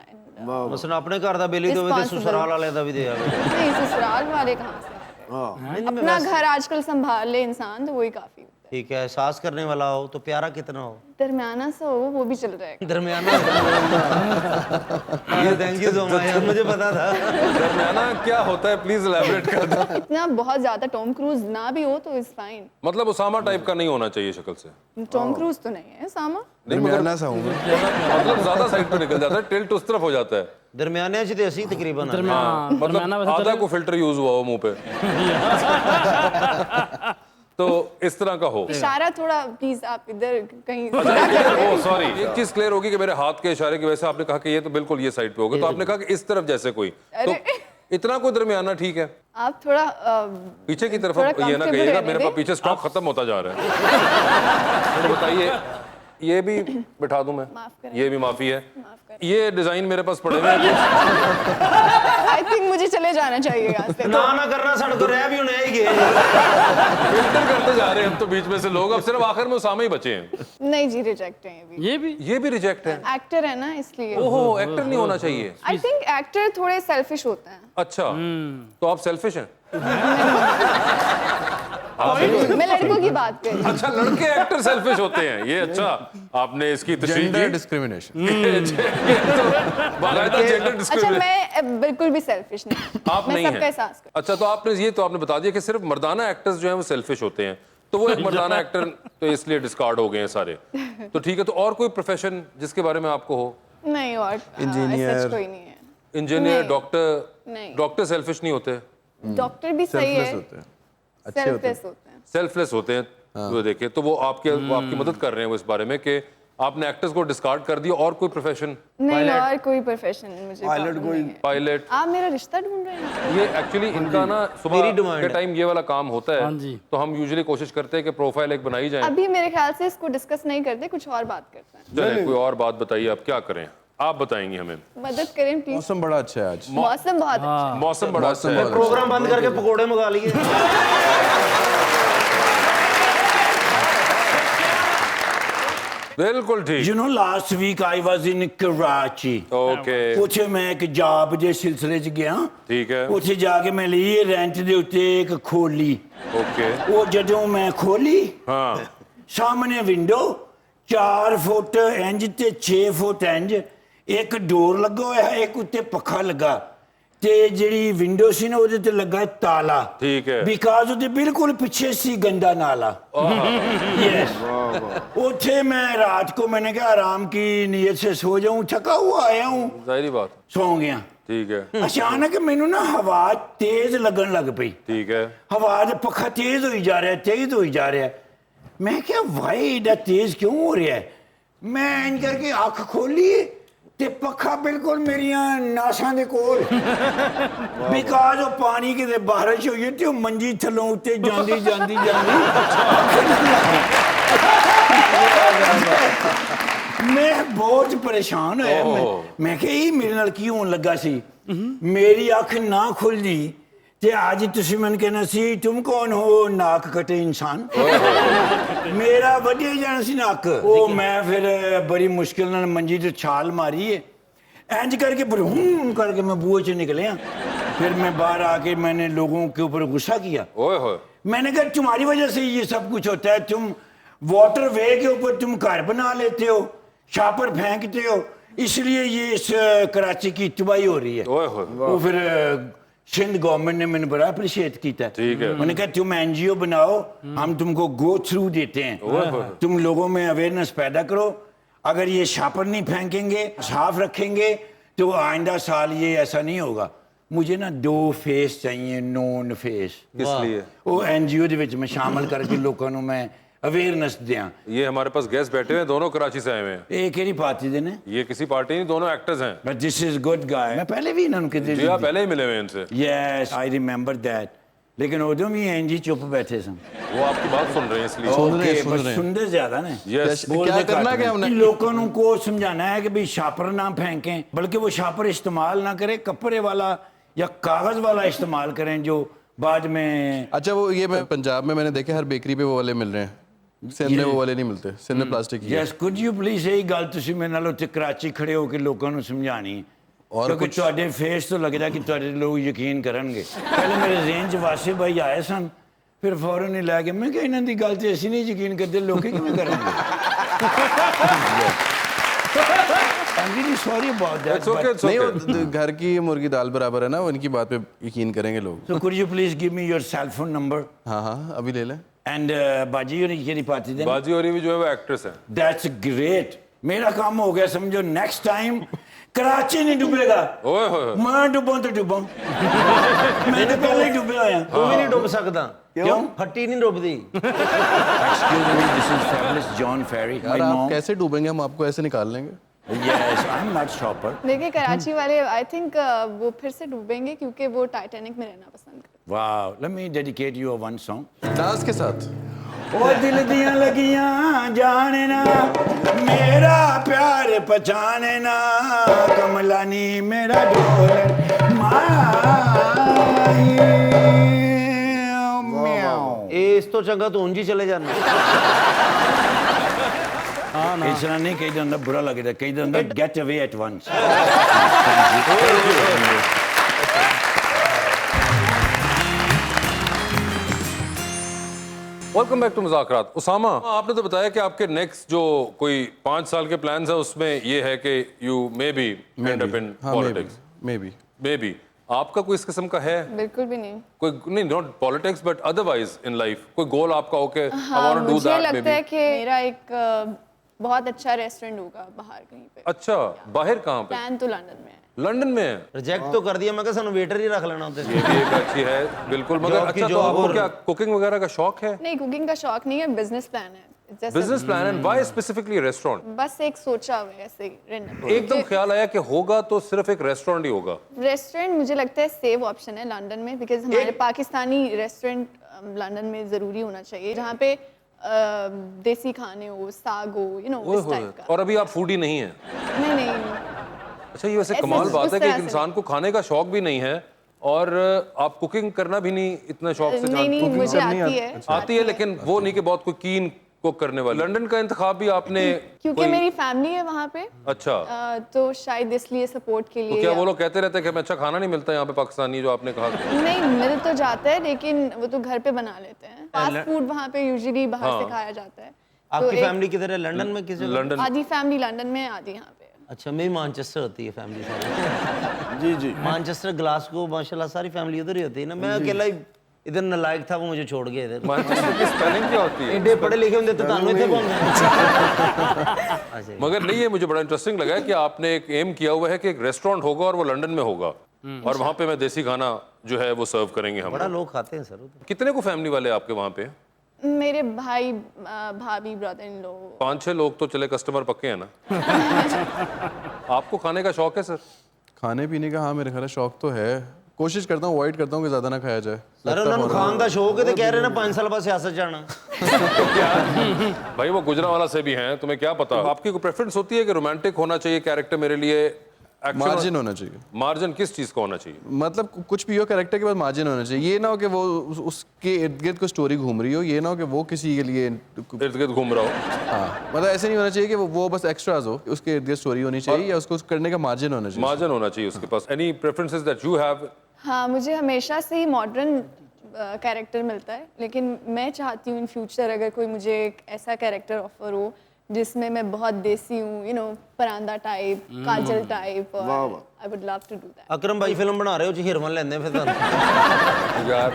Speaker 4: मसलन अपने घर दा बेली तो वे
Speaker 7: Responsible।
Speaker 4: ससुराल वाले दा भी दे आवे।
Speaker 7: नहीं, ससुराल वाले कहाँ से आ गए? अपना घर आजकल संभाल ले इंसान तो वही काफी होता
Speaker 4: ठीक है, एहसास करने वाला हो तो प्यारा कितना हो?
Speaker 7: है। दरमियाना सा हो वो भी चल जाएगा।
Speaker 4: दरमियाना। ये थैंक यू सो मच, मुझे पता था।
Speaker 2: दरमियाना क्या होता है, प्लीज एलैबोरेट कर दो।
Speaker 7: इतना बहुत ज्यादा टॉम क्रूज ना भी हो तो इज फाइन।
Speaker 2: मतलब उसामा टाइप का नहीं होना चाहिए शक्ल से।
Speaker 7: टॉम क्रूज तो नहीं है सामा।
Speaker 2: नहीं मगर
Speaker 6: दरमियाना सा हूँ मैं।
Speaker 2: मतलब ज्यादा साइड पे निकल जाता है, टिल्ट उस तरफ हो जाता है।
Speaker 4: दरमियाने च ते असी तकरीबन हैं।
Speaker 2: हाँ, मतलब आधा को फिल्टर यूज हुआ हो मुंह पे। तो इस तरह का हो।
Speaker 7: इशारा थोड़ा प्लीज आप इधर कहीं
Speaker 2: ओ सॉरी, एक चीज क्लियर होगी कि मेरे हाथ के इशारे की वजह से आपने कहा कि ये तो बिल्कुल ये साइड पे होगा, तो आपने कहा कि इस तरफ जैसे कोई, तो
Speaker 7: अरे।
Speaker 2: इतना कोई दरमियाना ठीक है।
Speaker 7: आप थोड़ा
Speaker 2: पीछे की तरफ
Speaker 7: थोड़ा
Speaker 2: ये ना
Speaker 7: comfortable
Speaker 2: कहिएगा
Speaker 7: रहने
Speaker 2: मेरे
Speaker 7: दें।
Speaker 2: पास पीछे स्टॉक खत्म होता जा रहा है। तो बताइए, ये भी बिठा दूं मैं?
Speaker 7: माफ करें।
Speaker 2: ये भी माफी है।
Speaker 7: माफ करें।
Speaker 2: ये डिजाइन मेरे पास पड़े हुए हैं।
Speaker 7: आई थिंक मुझे चले जाना चाहिए यहाँ से।
Speaker 4: ना ना करना सड़क रह भी होने ही गए।
Speaker 2: फिल्टर करते जा रहे हैं हम तो बीच में से लोग, अब सिर्फ आखिर में उसामा ही बचे हैं।
Speaker 7: नहीं जी, रिजेक्ट है ये भी।
Speaker 2: ये भी रिजेक्ट है।
Speaker 7: एक्टर है ना इसलिए।
Speaker 2: ओहो, एक्टर नहीं होना चाहिए।
Speaker 7: आई थिंक एक्टर थोड़े सेल्फिश होते हैं।
Speaker 2: अच्छा, तो आप सेल्फिश हैं?
Speaker 7: मैं लड़कों की बात कर रही हूँ।
Speaker 2: अच्छा, लड़के एक्टर सेल्फिश होते हैं, ये अच्छा आपने इसकी तशरीह
Speaker 6: जेंडर
Speaker 2: की।
Speaker 6: डिस्क्रिमिनेशन।
Speaker 2: बाकायदा जेंडर
Speaker 7: अच्छा
Speaker 2: डिस्क्रिमिनेशन।
Speaker 7: मैं बिल्कुल भी सेल्फिश नहीं।
Speaker 2: आप
Speaker 7: मैं
Speaker 2: नहीं
Speaker 7: सबका
Speaker 2: हैं।
Speaker 7: एहसास करती
Speaker 2: अच्छा, तो आपने बता दिया कि सिर्फ मर्दाना एक्टर्स जो हैं वो सेल्फिश होते हैं, तो वो एक मर्दाना एक्टर तो इसलिए डिस्कार्ड हो गए हैं सारे। तो ठीक है, तो और कोई प्रोफेशन जिसके बारे में आपको हो?
Speaker 7: हूँ। नहीं और
Speaker 6: Engineer।
Speaker 7: सच कोई नहीं है।
Speaker 2: इंजीनियर,
Speaker 7: नहीं।
Speaker 2: डॉक्टर?
Speaker 7: नहीं।
Speaker 2: डॉक्टर सेल्फिश नहीं होते,
Speaker 7: डॉक्टर भी सही
Speaker 6: सेल्फलेस
Speaker 7: है,
Speaker 6: होते हैं, अच्छे होते हैं।
Speaker 7: सेल्फलेस होते हैं।
Speaker 2: सेल्फलेस होते हैं। वो देखे तो वो आपकी मदद कर रहे हैं वो इस बारे में कि आपने एक्टर्स को डिस्कार्ड कर दिया। और कोई प्रोफेशन?
Speaker 7: नहीं और कोई प्रोफेशन मुझे
Speaker 5: पायलट
Speaker 7: मालूम
Speaker 5: कोई-
Speaker 7: नहीं है।
Speaker 2: पायलट?
Speaker 7: आप मेरा रिश्ता ढूंढ रहे हैं?
Speaker 2: ये एक्चुअली इनका ना
Speaker 4: मेरी
Speaker 2: सुबह
Speaker 4: डिमांड
Speaker 2: के
Speaker 4: है।
Speaker 2: टाइम ये वाला काम होता है, तो हम यूजुअली कोशिश करते हैं कि प्रोफाइल एक बनाई जाए।
Speaker 7: अभी मेरे ख्याल से इसको डिस्कस नहीं करते, कुछ और बात करते हैं।
Speaker 2: चलें, कोई और बात बताइए, आप क्या करें? आप बताएंगे हमें।
Speaker 7: मदद करें प्लीज।
Speaker 6: मौसम बड़ा अच्छा है आज।
Speaker 7: मौसम बहुत अच्छा है।
Speaker 2: मौसम बड़ा अच्छा है।
Speaker 4: प्रोग्राम बंद करके पकोड़े मंगा लिए।
Speaker 2: बिल्कुल ठीक।
Speaker 9: You know, last week I was in Karachi.
Speaker 2: Okay,
Speaker 9: ਉੱਥੇ ਮੈਂ ਇੱਕ ਜੌਬ ਦੇ ਸਿਲਸਿਲੇ 'ਚ ਗਿਆ।
Speaker 2: ठीक है।
Speaker 9: ਉੱਥੇ ਜਾ ਕੇ ਮੈਂ ਲਈ ਰੈਂਟ ਦੇ ਉੱਤੇ ਇੱਕ ਖੋਲੀ।
Speaker 2: ओके,
Speaker 9: ਉਹ ਜਦੋਂ ਮੈਂ ਖੋਲੀ
Speaker 2: हाँ
Speaker 9: ਸਾਹਮਣੇ ਵਿੰਡੋ 4 ਫੁੱਟ ਇੰਜ ਤੇ 6 ਫੁੱਟ ਇੰਜ ਇੱਕ ਡੋਰ ਲੱਗਾ ਹੋਇਆ ਇੱਕ ਉੱਤੇ ਪੱਖਾ ਲੱਗਾ ਤੇ ਜਿਹੜੀ ਵਿੰਡੋ ਸੀ ਨਾ ਉਹਦੇ ਤੇ ਲੱਗਾ ਤਾਲਾ
Speaker 2: ठीक है।
Speaker 9: ਬਿਕਾਜ਼ ਉਹਦੇ ਬਿਲਕੁਲ ਪਿੱਛੇ ਸੀ ਗੰਦਾ ਨਾਲਾ यस उठे मैं रात को मैंने कहा आराम की नीयत से सो जाऊं थका हुआ आया हूं
Speaker 2: जाहिर बात।
Speaker 9: सो गया
Speaker 2: ठीक है,
Speaker 9: अचानक मैनू ना हवा तेज लगन लग पई
Speaker 2: ठीक है।
Speaker 9: हवा दे पखा तेज होई जा रहा है तेज होई जा रहा है मैं क्या भाई एडा तेज क्यों हो रहा है मैं इन करके अख खोली ते पखा बिल्कुल मेरिया नासां दे कोल बिकॉज वो पानी किते बारिश होई ते वो मंजी थल्लों उत्ते जांदी जांदी जांदी मैं बहुत परेशान होया मैं कि ये मेरे नाल की होने लगा सी मेरी अख ना खुलदी ते आज तुसी मैनूं कहना सी तुम कौन हो नाक कटे इंसान मेरा वड्डिया जाना सी नक ओ मैं फिर बड़ी मुश्किल नाल मंजी ते छाल मारी है इंज करके भरूम करके मैं बूहे से निकले फिर मैं बाहर आके मैंने लोगों के ऊपर गुस्सा किया
Speaker 2: ओए होए,
Speaker 9: मैंने कहा तुम्हारी वजह से ये सब कुछ होता है तुम वाटर वे के ऊपर तुम घर बना लेते हो शापर फेंकते हो इसलिए ये इस कराची की तबाही हो रही है
Speaker 2: ओए होए।
Speaker 9: वो फिर सिंध गवर्नमेंट ने मैंने बड़ा अप्रिशिएट किया
Speaker 2: ठीक है।
Speaker 9: मैंने कहा तुम एनजीओ बनाओ हम तुमको गो थ्रू देते हैं तुम लोगों में अवेयरनेस पैदा करो अगर ये शापर नहीं फेंकेंगे साफ रखेंगे तो आइंदा साल ये ऐसा नहीं होगा मुझे ना 2 फेस चाहिए, नोन फेस।
Speaker 2: किस लिए?
Speaker 9: वो एनजीओ ਦੇ ਵਿੱਚ ਮੈਂ ਸ਼ਾਮਲ ਕਰਕੇ ਲੋਕਾਂ ਨੂੰ ਮੈਂ ਅਵੇਅਰਨੈਸ ਦਿਆਂ।
Speaker 2: ये हमारे पास गेस्ट बैठे हुए हैं, दोनों कराची से आए हुए हैं।
Speaker 9: ਇਹ ਕਿਹੜੀ ਪਾਰਟੀ ਦੇ ਨੇ?
Speaker 2: ये किसी पार्टी नहीं, दोनों एक्टर्स हैं।
Speaker 9: But this is good guy. मैं पहले भी ਇਹਨਾਂ ਨੂੰ ਕਿਤੇ
Speaker 2: जी आप पहले ही मिले हुए हैं इनसे।
Speaker 9: Yes I remember that. लेकिन उਦੋਂ भी एनजी चुप बैठे सन।
Speaker 2: वो आपकी बात सुन रहे हैं इसलिए।
Speaker 9: ओके बस सुनते ज्यादा ने।
Speaker 2: यस।
Speaker 6: क्या करना क्या हमने?
Speaker 9: लोगों को समझाना है कि भाई शापर ना फेंकें, बल्कि वो शापर इस्तेमाल ना करें, कपड़े वाला या कागज वाला इस्तेमाल करें जो बाद में।
Speaker 6: अच्छा वो ये मैं पंजाब में मैंने देखे हर बेकरी पे वो वाले मिल रहे हैं, सिंध में वो वाले नहीं मिलते, सिंध में प्लास्टिक की है।
Speaker 9: यस कुड यू प्लीज यही गल तुसी मेरे नाल उत्ते कराची खड़े होकर लोगों को समझानी
Speaker 6: और
Speaker 9: क्योंकि
Speaker 6: कुछ
Speaker 9: ਤੁਹਾਡੇ फेस तो लगता कि ਤੁਹਾਡੇ लोग यकीन करनगे। पहले मेरे जेहन च वासिफ भाई आए सन, फिर फौरन ही लै गए। मैं कि इन्हां दी गल ते असीं नहीं यकीन करते, लोग किवें करनगे? I'm really sorry about that.
Speaker 2: It's okay, it's
Speaker 6: नहीं
Speaker 2: okay.
Speaker 6: वो घर की मुर्गी दाल बराबर है ना, वो इनकी बात पे यकीन करेंगे लोग।
Speaker 9: So could you please give me your cell phone number?
Speaker 6: हाँ हाँ अभी ले लें।
Speaker 9: And बाजी और केरी पार्टी देना?
Speaker 2: बाजी और भी जो है वो एक्ट्रेस है।
Speaker 9: That's great. मेरा काम हो गया समझो। नेक्स्ट टाइम कराची नहीं डूबेगा।
Speaker 2: ओए होए।
Speaker 9: मैं डूबूं तो डूबूं। मैं तो पहले ही डूबे होया।
Speaker 4: तू भी नहीं डूब सकता।
Speaker 9: क्यों?
Speaker 4: फट्टी नहीं डूबती।
Speaker 9: Excuse me, this is fabulous John Ferry. My
Speaker 6: यार आप
Speaker 9: mom.
Speaker 6: कैसे डूबेंगे, हम आपको ऐसे निकाल लेंगे।
Speaker 9: Yes, I'm not shopper.
Speaker 7: देखिए कराची वाले आई थिंक वो फिर से डूबेंगे क्योंकि वो टाइटैनिक में रहना पसंद करते
Speaker 9: Wow, let me dedicate you a one song.
Speaker 6: Dance के साथ।
Speaker 9: ओ दिल दियां लगियां जाने ना, मेरा प्यार पहचाने ना, कमलानी मेरा ढोल माही म्याऊ।
Speaker 4: इस तो चंगा तो उंजी चले जाना।
Speaker 9: इस तरह नहीं कही जाता बुरा लगेगा, कही जाता get away at once.
Speaker 2: Welcome back to Muzakarat. Usama, आपने तो बताया कि आपके नेक्स्ट जो कोई 5 साल के प्लान्स है उसमें ये है कि you may be and up in politics. May be आपका कोई इस किस्म का है?
Speaker 7: बिल्कुल भी नहीं।
Speaker 2: कोई नहीं, not politics but otherwise in life कोई गोल आपका हो के आई
Speaker 7: हाँ,
Speaker 2: वांट टू डू
Speaker 7: मुझे
Speaker 2: दैट मे
Speaker 7: लगता है
Speaker 2: बी?
Speaker 7: कि मेरा एक बहुत अच्छा रेस्टोरेंट होगा बाहर कहीं पे।
Speaker 2: अच्छा, बाहर कहाँ पे?
Speaker 7: प्लान तो लंदन में है।
Speaker 2: लंदन में है?
Speaker 4: रिजेक्ट तो कर दिया। मैं कहा सानू वेटर ही रख लेना होते।
Speaker 2: ये भी एक अच्छी है बिल्कुल। मगर
Speaker 4: जॉब की
Speaker 2: अच्छा तो
Speaker 4: जॉब
Speaker 2: आपको
Speaker 4: और-
Speaker 2: क्या कुकिंग वगैरह का शौक है?
Speaker 7: नहीं कुकिंग का शौक नहीं है, बिजनेस प्लान है। It's just a-
Speaker 2: business plan and why specifically restaurant?
Speaker 7: बस एक सोचा हुआ है ऐसे ही random।
Speaker 2: एकदम ख्याल आया कि होगा तो सिर्फ एक रेस्टोरेंट ही होगा।
Speaker 7: रेस्टोरेंट मुझे लगता है सेव ऑप्शन है लंदन में, बिकॉज हमारे पाकिस्तानी रेस्टोरेंट लंदन में ज़रूरी होना चाहिए जहाँ पे देसी खाने हो, साग हो, इस टाइप का।
Speaker 2: और अभी आप फूडी नहीं है?
Speaker 7: नहीं नहीं
Speaker 2: अच्छा, ये वैसे
Speaker 7: ऐसे
Speaker 2: कमाल
Speaker 7: उस
Speaker 2: बात है कि
Speaker 7: तरह
Speaker 2: एक
Speaker 7: से
Speaker 2: इंसान को खाने का शौक भी नहीं है और आप कुकिंग करना भी नहीं इतना शौक से
Speaker 7: नहीं नहीं
Speaker 2: जानते
Speaker 7: मुझे आती है।
Speaker 2: आती है, लेकिन वो नहीं कि बहुत कोई कीन कुक करने वाली। लंदन का इंतखाब भी आपने
Speaker 7: क्योंकि मेरी फैमिली है वहाँ पे,
Speaker 2: अच्छा
Speaker 7: तो शायद इसलिए सपोर्ट के
Speaker 2: तो
Speaker 7: लिए।
Speaker 2: क्या वो लोग कहते रहते हैं कि हमें अच्छा खाना नहीं मिलता यहाँ पे पाकिस्तानी, जो आपने कहा?
Speaker 7: नहीं मिल तो जाता है लेकिन वो तो घर पे बना लेते हैं। फास्ट फूड वहाँ पे यूजुअली बाहर से खाया जाता है।
Speaker 4: आपकी फैमिली किधर है? लंदन में? किस जगह?
Speaker 2: लंदन।
Speaker 7: आधी फैमिली लंदन में, आधी यहाँ पे।
Speaker 4: अच्छा, मेरी मैनचेस्टर होती है फैमिली सारी।
Speaker 9: जी जी।
Speaker 4: मैनचेस्टर, ग्लासगो, माशाल्लाह सारी फैमिली उधर ही होती है ना। मैं अकेला ही इधर नालायक था, वो मुझे छोड़ गए इधर।
Speaker 2: मैनचेस्टर की स्पेलिंग क्या होती है?
Speaker 4: एडे पढ़े लिखे होंगे तो तानू थे कौन?
Speaker 2: मगर नहीं, ये मुझे बड़ा इंटरेस्टिंग लगा कि आपने एक एम किया हुआ है कि एक रेस्टोरेंट होगा और वो लंदन में होगा और वहाँ पे मैं देसी खाना जो है वो सर्व करेंगे हम।
Speaker 4: बड़ा लोग खाते हैं सर उधर।
Speaker 2: कितने को फैमिली वाले आपके वहाँ पे?
Speaker 7: मेरे भाई भाभी ब्रदर इन लोग
Speaker 2: 5-6 लोग तो चले, कस्टमर पक्के हैं ना? आपको खाने का शौक है सर?
Speaker 6: खाने पीने का हाँ मेरे ख्याल शौक तो है, कोशिश करता हूँ अवॉइड करता हूँ कि ज़्यादा ना खाया जाए।
Speaker 4: सर उन्होंने खान का शौक है तो कह रहे ना 5 साल बाद सियासत जाना।
Speaker 2: भाई वो गुजरांवाला से भी हैं, तुम्हें क्या पता? आपकी कोई प्रेफरेंस होती है कि रोमांटिक होना चाहिए कैरेक्टर मेरे लिए?
Speaker 6: मार्जिन होना चाहिए।
Speaker 2: मार्जिन किस चीज़ का होना चाहिए?
Speaker 6: मतलब कुछ भी हो कैरेक्टर के पास मार्जिन होना चाहिए। ये ना हो कि वो उसके इर्द गिर्द को स्टोरी घूम रही हो, ये ना हो कि वो किसी के लिए
Speaker 2: इर्द गिर्द घूम रहा हो।
Speaker 6: हाँ मतलब ऐसे नहीं होना चाहिए कि वो बस एक्स्ट्राज हो, उसके इर्द गिर्द स्टोरी होनी चाहिए या उसको करने का मार्जिन होना चाहिए।
Speaker 2: मार्जिन होना चाहिए उसके पास। Any preferences that you have?
Speaker 7: हाँ मुझे हमेशा से ही मॉडर्न कैरेक्टर मिलता है, लेकिन मैं चाहती हूँ इन फ्यूचर अगर कोई मुझे एक ऐसा कैरेक्टर ऑफर हो जिसमें मैं बहुत देसी हूँ, परांदा टाइप, काजल type, I would love to do that.
Speaker 4: Akram भाई फिल्म बना रहे हो, हीरमन लेंदे फिर
Speaker 2: यार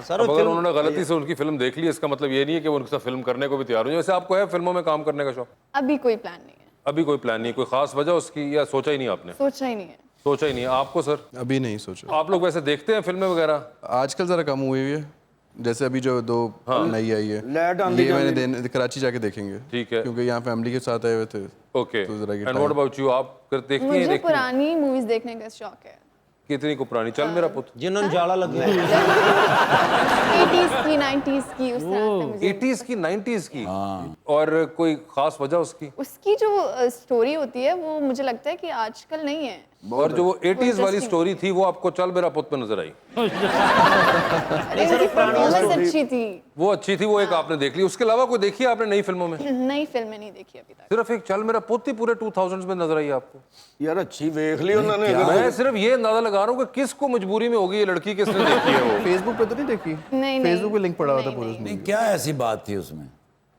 Speaker 4: सर
Speaker 2: अब अगर उन्होंने गलती से उनकी फिल्म देख ली, इसका मतलब ये नहीं है कि वो उनके साथ फिल्म करने को भी तैयार हो जाए। वैसे आपको है फिल्मों में काम करने का शौक?
Speaker 7: अभी कोई प्लान नहीं है।
Speaker 2: अभी कोई प्लान नहीं, कोई खास वजह उसकी, या सोचा ही नहीं आपने?
Speaker 7: सोचा ही नहीं है।
Speaker 2: सोचा ही नहीं। आपको सर?
Speaker 6: अभी नहीं सोचा।
Speaker 2: आप लोग वैसे देखते हैं फिल्में वगैरह?
Speaker 6: आजकल ज़रा कम हुई है, जैसे अभी जो 2 नई आई है
Speaker 5: लैट आंधी
Speaker 6: ये मैंने कराची जाके देखेंगे।
Speaker 2: ठीक है।
Speaker 6: क्योंकि यहाँ फैमिली के साथ आए हुए थे।
Speaker 2: ओके।
Speaker 6: तो जरा ये
Speaker 2: एंड व्हाट अबाउट यू? आप देखती
Speaker 7: मुझे
Speaker 2: हैं?
Speaker 7: पुरानी मूवीज देखने का शौक है।
Speaker 2: कितनी को पुरानी? चल मेरा पुत्र।
Speaker 4: जिन्होंने जाला लग गया
Speaker 7: 80s की 90s की उस तरह से मुझे
Speaker 2: 80s की 90s की? और कोई खास वजह उसकी?
Speaker 7: उसकी जो स्टोरी होती है वो मुझे लगता है कि आजकल नहीं है।
Speaker 2: और जो वो 80s वाली स्टोरी थी वो आपको चल मेरा पुत्र पे नजर आई?
Speaker 7: अरे उसकी परफॉर्मेंस अच्छी थी।
Speaker 2: वो अच्छी थी, वो एक आपने देख ली। उसके अलावा कोई देखी है आपने नई फिल्मों में?
Speaker 7: नई फिल्में नहीं देखी अभी तक।
Speaker 2: सिर्फ एक चल मेरा पुत्र ही पूरे 2000s में नजर आई आपको?
Speaker 5: यार अच्छी देख ली उन्होंने।
Speaker 2: मैं सिर्फ ये अंदाजा लगा रहा हूँ कि किसको मजबूरी में होगी ये लड़की, किसने देखी है वो?
Speaker 6: फेसबुक पे तो नहीं देखी?
Speaker 7: नहीं
Speaker 6: फेसबुक पे लिंक पड़ा हुआ था पूरे।
Speaker 3: नहीं, क्या ऐसी बात थी उसमें?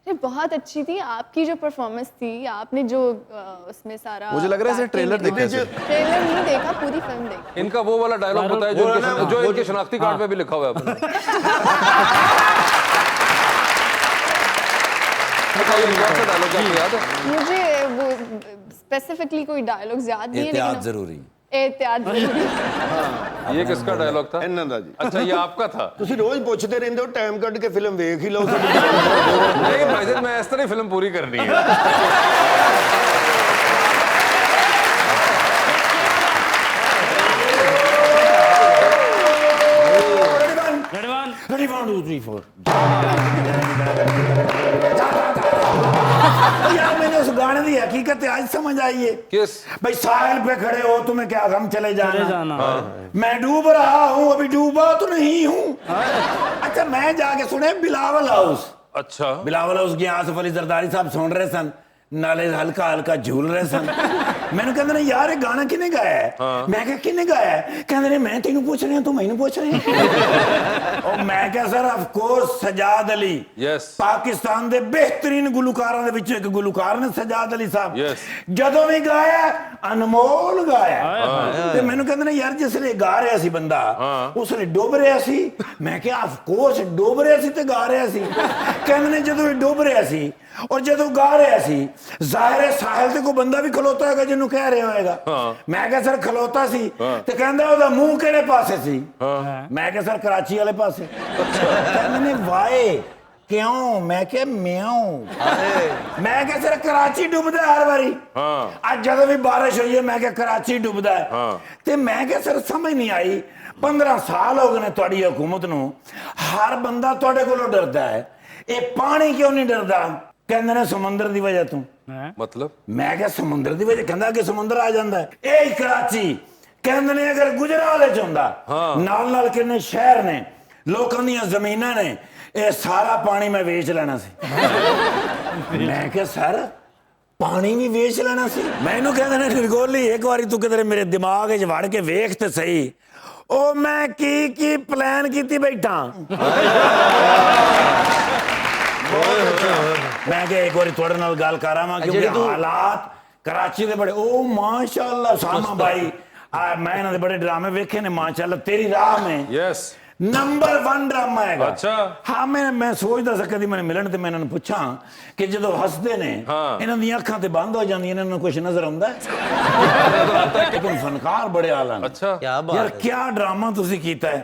Speaker 7: ये बहुत अच्छी थी। आपकी जो परफॉर्मेंस थी, आपने जो उसमें सारा
Speaker 6: मुझे लग रहा है ट्रेलर देखे थे।
Speaker 7: ट्रेलर नहीं देखा, पूरी फिल्म देखी।
Speaker 2: इनका वो वाला डायलॉग बताया जो इनके शनाख्ती कार्ड पे भी लिखा हुआ है अपने। कौन सा डायलॉग आपको याद है?
Speaker 7: मुझे वो स्पेसिफिकली कोई डायलॉग्स याद नहीं है,
Speaker 3: एहतियात जरूरी।
Speaker 7: एहतियात जरूरी।
Speaker 2: ये किसका डायलॉग था?
Speaker 5: ਇਹਨਾਂ ਦਾ ਜੀ।
Speaker 2: अच्छा ये आपका था?
Speaker 5: ਤੁਸੀਂ ਰੋਜ਼ ਪੁੱਛਦੇ ਰਹਿੰਦੇ ਹੋ, ਟਾਈਮ ਕੱਢ ਕੇ ਫਿਲਮ ਵੇਖ ਹੀ ਲਓ।
Speaker 2: नहीं भाईजान, मैं इस तरह फिल्म पूरी करनी है।
Speaker 9: Ready, 1, 2, 3, 4. यार मैंने उस गाने की हकीकत आज समझ आई है।
Speaker 2: किस?
Speaker 9: भाई साहिल पे खड़े हो, तुम्हें क्या गम चले जाना। मैं डूब रहा हूँ, अभी डूबा तो नहीं हूँ। अच्छा, मैं जाके सुने बिलावल हाउस।
Speaker 2: अच्छा।
Speaker 9: बिलावल हाउस की आसफ अली जरदारी साहब सुन रहे सन, नाले हल्का हल्का झूल रहे सन। मैंने कहते ने यार ये गाना किने गाया है? मैं क्या किने गाया है? कहते ने मैं तेनू पूछ रही हूं, तू मैनू पूछ रही है। और मैं क्या sir, of course Sajjad Ali.
Speaker 2: Yes.
Speaker 9: Pakistan दे बेहतरीन गुलकारां दे विच एक गुलकार ने सजाद अली साहब।
Speaker 2: यस।
Speaker 9: जदों भी गाया अनमोल गाया। ते मैनू कहते ने यार जिसले गा रहा सी बंदा उसले डुब रहा सी। मैं क्या ऑफ कोर्स डुब रहा सी ते गा रहा सी। कहते ने जदों डुब रहा सी और जदों गा रहा सी, जाहिर है साहिल ते कोई बंदा भी खलोता है जिन्होंने कह रहे होएगा। मैं क्या सर खलोता सी ते कहंदा ओदा मुंह केड़े पासे सी? मैं क्या सर कराची वाले पासे। कहंदे ने वाए क्यों? मैं क्या म्याऊं। मैं क्या सर कराची डुबदा हर बारी। आज जदों भी बारिश हुई है मैं क्या कराची डुबदा है। ते मैं क्या सर समझ नहीं आई, 15 साल हो गए ने तुहाडी हुकूमत नूं, हर बंदा तुहाडे कोलों डरदा है, ये पानी क्यों नहीं डरदा? कहंदे ने समुंदर दी वजह तों।
Speaker 2: मतलब?
Speaker 9: मैं क्या समुंदर दी वजह? कहंदा कि समुंदर आ जांदा है। ए कराची कहंदे ने अगर गुजरात च हुंदा, नाल नाल किन्ने शहर ने, लोकां दी ज़मीनां ने, ये सारा पानी मैं वेच लेना सी। मैं क्या सर पानी भी वेच लेना सी? मैनू कहंदे ने निरगोली एक बारी तू किधरे मेरे दिमाग च वड़ के वेख ते सही, ओ मैं की प्लान कीती बैठा। मैं क्या एक बार थोड़े नाल गल कर आवां क्योंकि हालात कराची दे बड़े ओ माशाअल्लाह सामा भाई मैं इन्हां दे बड़े ड्रामे वेखे ने माशाअल्लाह तेरी राह में।
Speaker 2: यस।
Speaker 9: नंबर 1 ड्रामा है।
Speaker 2: अच्छा।
Speaker 9: हाँ मैं सोचदा सा कदी मैंने मिलन ते मैं इन्हां नूं पुछां कि जदों हसदे ने इन्हां दी अखां ते बंद हो जांदियां, इन्हां नूं कुछ नजर आउंदा है? लेकिन फनकार बड़े आला ने।
Speaker 2: अच्छा।
Speaker 4: क्या बात
Speaker 9: यार
Speaker 4: है।
Speaker 9: क्या ड्रामा तुसी कीता है?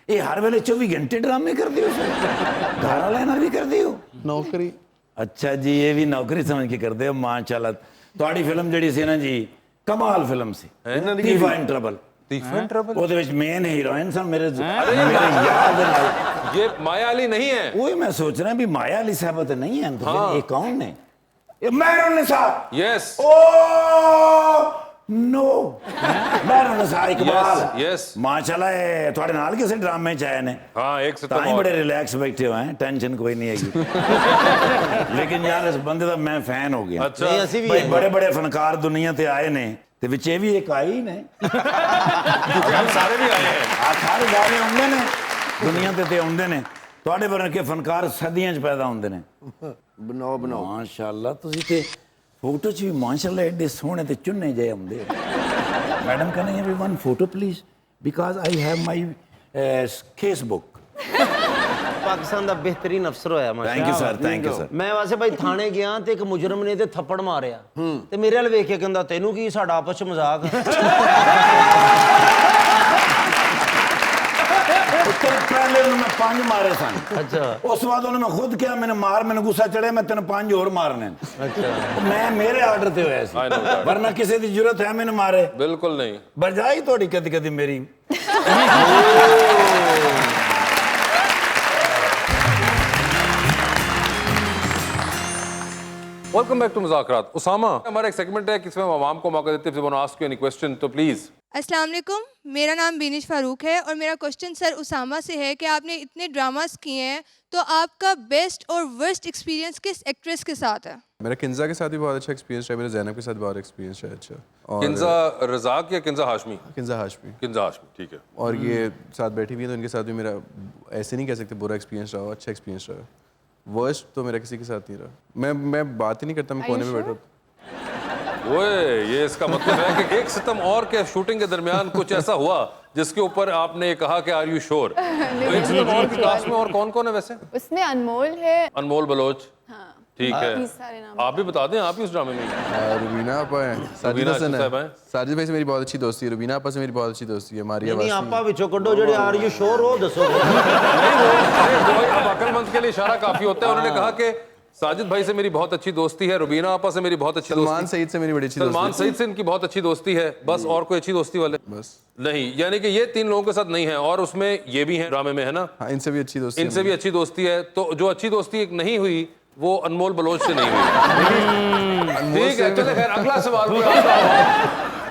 Speaker 9: ये हर वेले 24 घंटे ड्रामे कर दियो, घर वाले नाल भी कर दियो
Speaker 6: नौकरी।
Speaker 9: अच्छा जी, ये भी नौकरी समझ के करते हो माशाल्लाह। तुहाडी फिल्म जड़ी सी ना जी, कमाल फिल्म सी, Teefa in trouble.
Speaker 2: Teefa in trouble?
Speaker 9: ਉਹਦੇ ਵਿੱਚ मेन हीरोइन सन मेरे याद नाल।
Speaker 2: ये माया अली नहीं है?
Speaker 9: वही मैं सोच रहा भी माया अली साहब तो नहीं है, तो फिर ये कौन है? ये मेहरुन निसा।
Speaker 2: यस।
Speaker 9: ओ नो, मेहरुन निसा इकबाल।
Speaker 2: यस।
Speaker 9: माशाल्लाह ये थोड़े नाल किसी ड्रामे च आए ने।
Speaker 2: हाँ, एक से
Speaker 9: ताई बड़े रिलैक्स बैठे हुए हैं, टेंशन कोई नहीं है। लेकिन यार इस बंदे का मैं फैन हो गया।
Speaker 2: अच्छा।
Speaker 4: नहीं, असी भी
Speaker 9: भाई
Speaker 4: हैं।
Speaker 9: बड़े बड़े फनकार दुनिया ते आए ने ते विच ये भी एक आई ने।
Speaker 2: हम सारे भी आए हैं।
Speaker 9: आ सारे गाने आउंदे ने दुनिया ते आउंदे ने। ਤੁਹਾਡੇ ਵਰਗੇ ਕੇ ਫਨਕਾਰ ਸਦੀਆਂ 'ਚ ਪੈਦਾ ਹੁੰਦੇ ਨੇ।
Speaker 5: ਬਣਾਓ
Speaker 9: ਮਾਸ਼ਾਅੱਲਾ ਤੁਸੀਂ ਤੇ ਫੋਟੋ 'ਚ ਵੀ ਮਾਸ਼ਾਅੱਲਾ ਐਡੇ ਸੋਹਣੇ ਤੇ ਚੁੰਨੇ ਜਿਹੇ ਆਉਂਦੇ। Madam can I have one photo please because I have my Facebook.
Speaker 4: Pakistan दा बेहतरीन अफसर होया
Speaker 3: thank you sir, thank you sir.
Speaker 4: मैं वैसे भाई थाने गया ते एक मुजरम ने ते थप्पड़ मारिया ते मेरे वाल वेख के कहंदा तेनू की साडा आपस च मजाक है।
Speaker 9: उससे पहले उन्होंने 5 मारे सन।
Speaker 4: अच्छा
Speaker 9: उस बाद उन्होंने खुद किया मैंने मार, मैंने गुस्सा चढ़े मैं तेन 5 और मारने।
Speaker 4: अच्छा
Speaker 9: मैं मेरे आर्डर ते होया सी,
Speaker 2: I know that.
Speaker 9: वरना किसी की जरूरत है मैंने मारे
Speaker 2: बिल्कुल नहीं।
Speaker 9: बजाई थोड़ी कदी कदी मेरी।
Speaker 2: Welcome back to Muzakarat. Usama, हमारा एक सेगमेंट है किसमें हम आवाम को मौका देते हैं आस्क यू एनी क्वेश्चन, तो प्लीज।
Speaker 10: अस्सलाम वालेकुम, मेरा नाम बीनिश फारूक है और मेरा क्वेश्चन सर उसामा से है कि आपने इतने ड्रामास किए हैं तो आपका बेस्ट और वर्स्ट एक्सपीरियंस किस एक्ट्रेस के साथ है?
Speaker 6: मेरा किंजा के साथ भी बहुत अच्छा एक्सपीरियंस है, मेरे ज़ैनब के साथ बहुत एक्सपीरियंस है अच्छा। और
Speaker 2: किंजा रज़ाक या किंजा हाशमी?
Speaker 6: किंजा हाशमी।
Speaker 2: किंजा हाशमी, ठीक है।
Speaker 6: और ये साथ बैठी हुई है तो इनके साथ भी मेरा ऐसे नहीं कह सकते बुरा एक्सपीरियंस रहा, अच्छा एक्सपीरियंस रहा। वर्स्ट तो मेरा किसी के साथ नहीं रहा। मैं बात ही नहीं करता, मैं कोने में बैठा हूँ।
Speaker 2: ओए, ये इसका मतलब है कि एक सितम और के शूटिंग के दरमियान कुछ ऐसा हुआ जिसके ऊपर आपने कहा कि आर यू श्योर? तो एक सितम और की कास्ट में और कौन कौन है वैसे?
Speaker 7: उसमें अनमोल है।
Speaker 2: अनमोल बलोच,
Speaker 7: हाँ
Speaker 2: ठीक है।
Speaker 7: सारे नाम
Speaker 2: आप भी बता दें, आप ही उस ड्रामे में।
Speaker 6: रुबीना आपा है, साजिद हसन है, साजिद भाई से मेरी बहुत अच्छी दोस्ती है, रुबीना आपा से मेरी बहुत अच्छी दोस्ती है, मारिया
Speaker 4: नहीं
Speaker 6: वासी।
Speaker 4: आपा विचो कड्डो जेडे आर यू श्योर हो दसो।
Speaker 2: अब अकलमंद के लिए इशारा काफी होता है। उन्होंने कहा कि साजिद भाई से मेरी बहुत अच्छी दोस्ती है, रुबीना आपा से मेरी बहुत अच्छी दोस्ती,
Speaker 6: सलमान सईद से मेरी बड़ी अच्छी दोस्ती,
Speaker 2: सलमान सईद से इनकी बहुत अच्छी दोस्ती है, बस। और कोई अच्छी दोस्ती वाले
Speaker 6: बस
Speaker 2: नहीं, यानी कि ये 3 लोगों के साथ नहीं है। और उसमें ये भी है ड्रामे में, है ना?
Speaker 6: हाँ, इनसे भी अच्छी दोस्ती,
Speaker 2: इनसे भी अच्छी दोस्ती है। तो जो अच्छी दोस्ती एक नहीं हुई वो अनमोल बलोच से नहीं हुई। ठीक है, चले खैर अगला सवाल।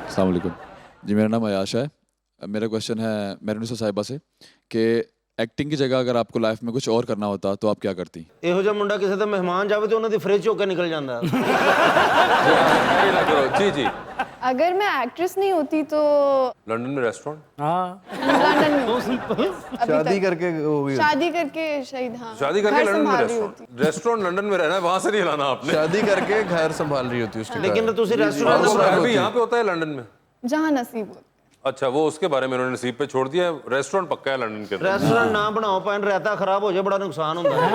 Speaker 11: अस्सलाम वालेकुम जी, मेरा नाम अयाश है। मेरा क्वेश्चन है मेहरुनिसा साहिबा से कि एक्टिंग की जगह अगर आपको लाइफ में कुछ और करना होता तो आप क्या करती?
Speaker 4: ਇਹੋ ਜਿਹਾ ਮੁੰਡਾ ਕਿਸੇ ਦਾ ਮਹਿਮਾਨ ਜਾਵੇ ਤੇ ਉਹਨਾਂ ਦੀ ਫ੍ਰਿਜ ਚੋਂ ਕੇ ਨਿਕਲ ਜਾਂਦਾ।
Speaker 2: जी जी।
Speaker 7: अगर मैं एक्ट्रेस नहीं होती तो
Speaker 2: लंदन में रेस्टोरेंट,
Speaker 7: लंदन में
Speaker 6: शादी करके हो गई,
Speaker 7: शादी करके शहीद। हाँ
Speaker 2: शादी करके
Speaker 7: घर
Speaker 2: लंदन में
Speaker 7: संभाल रही
Speaker 2: रेस्टोरेंट, रेस्टोरेंट लंदन में रहना है, वहां से नहीं लाना आपने।
Speaker 6: शादी करके घर संभाल रही होती है उसके
Speaker 4: लेकिन
Speaker 6: कारण।
Speaker 4: ਤੁਸੀਂ ਰੈਸਟੋਰੈਂਟ
Speaker 2: रेस्टोरेंट भी यहाँ पे होता है लंदन में?
Speaker 7: होती। जहाँ नसीब हो।
Speaker 2: अच्छा, वो उसके बारे में उन्होंने नसीब पे छोड़ दिया है। रेस्टोरेंट पक्का है लंदन के अंदर।
Speaker 4: ਰੈਸਟੋਰੈਂਟ ਨਾ ਬਣਾਓ ਭਾਵੇਂ ਰਾਇਤਾ ਖਰਾਬ ਹੋ ਜਾਏ ਬੜਾ ਨੁਕਸਾਨ ਹੁੰਦਾ ਹੈ।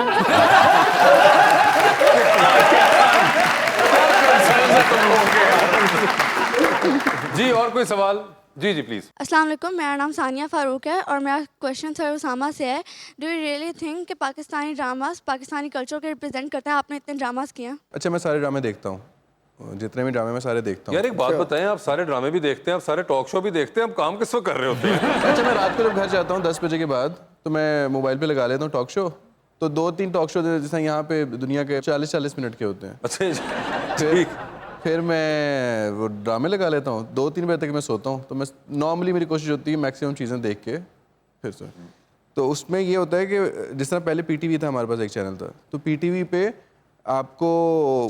Speaker 2: जी, और कोई सवाल? जी जी प्लीज।
Speaker 10: अस्सलाम वालेकुम, मेरा नाम सानिया फारूक है और मेरा क्वेश्चन सर उसामा से है। डू यू रियली थिंक कि पाकिस्तानी ड्रामास पाकिस्तानी कल्चर को रिप्रेजेंट करते हैं? आपने इतने ड्रामास किए हैं।
Speaker 6: अच्छा, मैं सारे ड्रामे देखता हूँ, जितने भी ड्रामे मैं सारे देखता हूँ।
Speaker 2: यार एक बात बताएं, आप सारे ड्रामे भी देखते हैं, आप सारे टॉक शो भी देखते हैं, आप काम किस वक्त कर रहे होते हैं?
Speaker 6: अच्छा, मैं रात को जब घर जाता हूँ 10 बजे के बाद तो मैं मोबाइल पे लगा लेता हूँ टॉक शो। तो 2-3 टॉक शो जैसे यहाँ पे दुनिया के 40-40 मिनट के होते हैं।
Speaker 2: अच्छा,
Speaker 6: फिर मैं वो ड्रामे लगा लेता हूँ। 2-3 बजे तक मैं सोता हूँ। तो मैं नॉर्मली मेरी कोशिश होती है मैक्सिमम चीज़ें देख के फिर से। तो उसमें ये होता है कि जिस तरह पहले पीटीवी था, हमारे पास एक चैनल था, तो पीटीवी पे आपको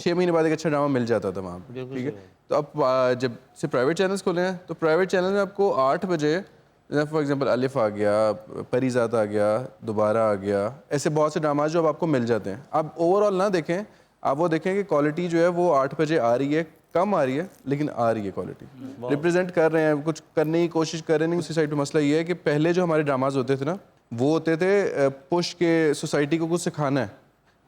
Speaker 6: 6 महीने बाद एक अच्छा ड्रामा मिल जाता था वहाँ पे, ठीक है। तो अब जब से प्राइवेट चैनल्स खुले हैं तो प्राइवेट चैनल में आपको 8 बजे फॉर एग्जांपल अलिफ आ गया, परीज़ात आ गया, दोबारा आ गया, ऐसे बहुत से ड्रामा जो अब आपको मिल जाते हैं। आप ओवरऑल ना देखें, आप वो देखें कि क्वालिटी जो है वो 8 बजे आ रही है, कम आ रही है लेकिन आ रही है क्वालिटी, रिप्रेजेंट कर रहे हैं, कुछ करने की कोशिश कर रहे हैं। उसी साइड पे मसला ये है कि पहले जो हमारे ड्रामाज होते थे ना, वो होते थे पुश के सोसाइटी को कुछ सिखाना है,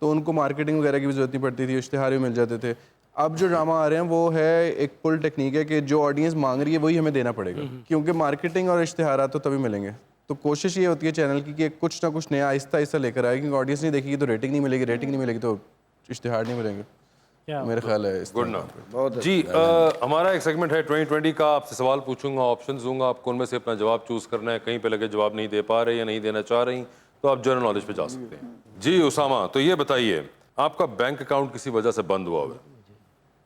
Speaker 6: तो उनको मार्केटिंग वगैरह की भी जरूरत नहीं पड़ती थी, इश्तिहार भी मिल जाते थे। अब जो ड्रामा आ रहे हैं वो है एक पुल टेक्निक है कि जो ऑडियंस मांग रही है वही हमें देना पड़ेगा, क्योंकि मार्केटिंग और इश्तिहार तो तभी मिलेंगे। तो कोशिश ये होती है चैनल की कि कुछ ना कुछ नया आहिस्ता आहिस्ता लेकर आए, क्योंकि ऑडियंस नहीं देखेगी तो रेटिंग नहीं मिलेगी, रेटिंग नहीं मिलेगी तो इश्तिहार नहीं मिलेंगे। मेरा ख्याल है
Speaker 2: गुड ना। जी, हमारा एक सेगमेंट है 2020 का। आपसे सवाल पूछूंगा, ऑप्शन दूंगा, आपको उनमें से अपना जवाब चूज करना है। कहीं पे लगे जवाब नहीं दे पा रहे या नहीं देना चाह रही तो आप जनरल नॉलेज पे जा सकते हैं। जी उसामा, तो ये बताइए, आपका बैंक अकाउंट किसी वजह से बंद हुआ है,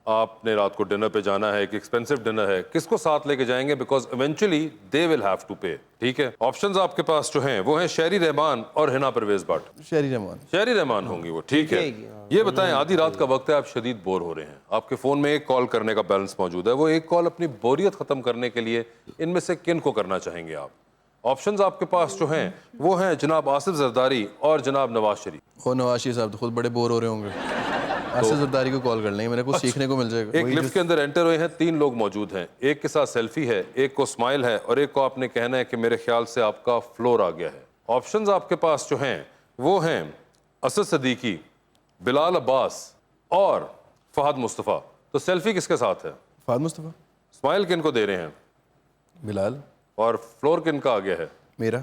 Speaker 2: आपने रात को डिनर पे जाना है, एक एक्सपेंसिव डिनर है, किसको साथ लेके जाएंगे? Because eventually they will have to pay, ठीक है। ऑप्शंस आपके पास जो हैं वो हैं शहरी रहमान और हिना परवेज भट्ट।
Speaker 6: शहरी रहमान
Speaker 2: होंगी वो, ठीक है। ये बताएं, आधी रात का वक्त है, आप शदीद बोर हो रहे हैं, आपके फोन में एक कॉल करने का बैलेंस मौजूद है, वो एक कॉल अपनी बोरियत खत्म करने के लिए इनमें से किन को करना चाहेंगे आप? ऑप्शंस आपके पास जो हैं वो हैं जनाब आसिफ जरदारी और जनाब नवाज शरीफ।
Speaker 6: नवाज शरीफ साहब तो खुद बड़े बोर हो रहे होंगे, आसिफ जरदारी को कॉल कर लेंगे, मेरे को सीखने को मिल जाएगा।
Speaker 2: एक लिफ्ट के अंदर एंटर हुए हैं, 3 लोग मौजूद हैं, एक के साथ सेल्फी है, एक को स्माइल है और एक को आपने कहना है कि मेरे ख्याल से आपका फ्लोर आ गया है। ऑप्शंस आपके पास जो हैं वो हैं असद सदीकी, बिलाल अब्बास और फहद मुस्तफ़ा। तो सेल्फी किसके साथ है?
Speaker 6: फहद मुस्तफ़ा।
Speaker 2: स्माइल किन को दे रहे हैं?
Speaker 6: बिलाल।
Speaker 2: और फ्लोर किन का आ गया है?
Speaker 6: मेरा।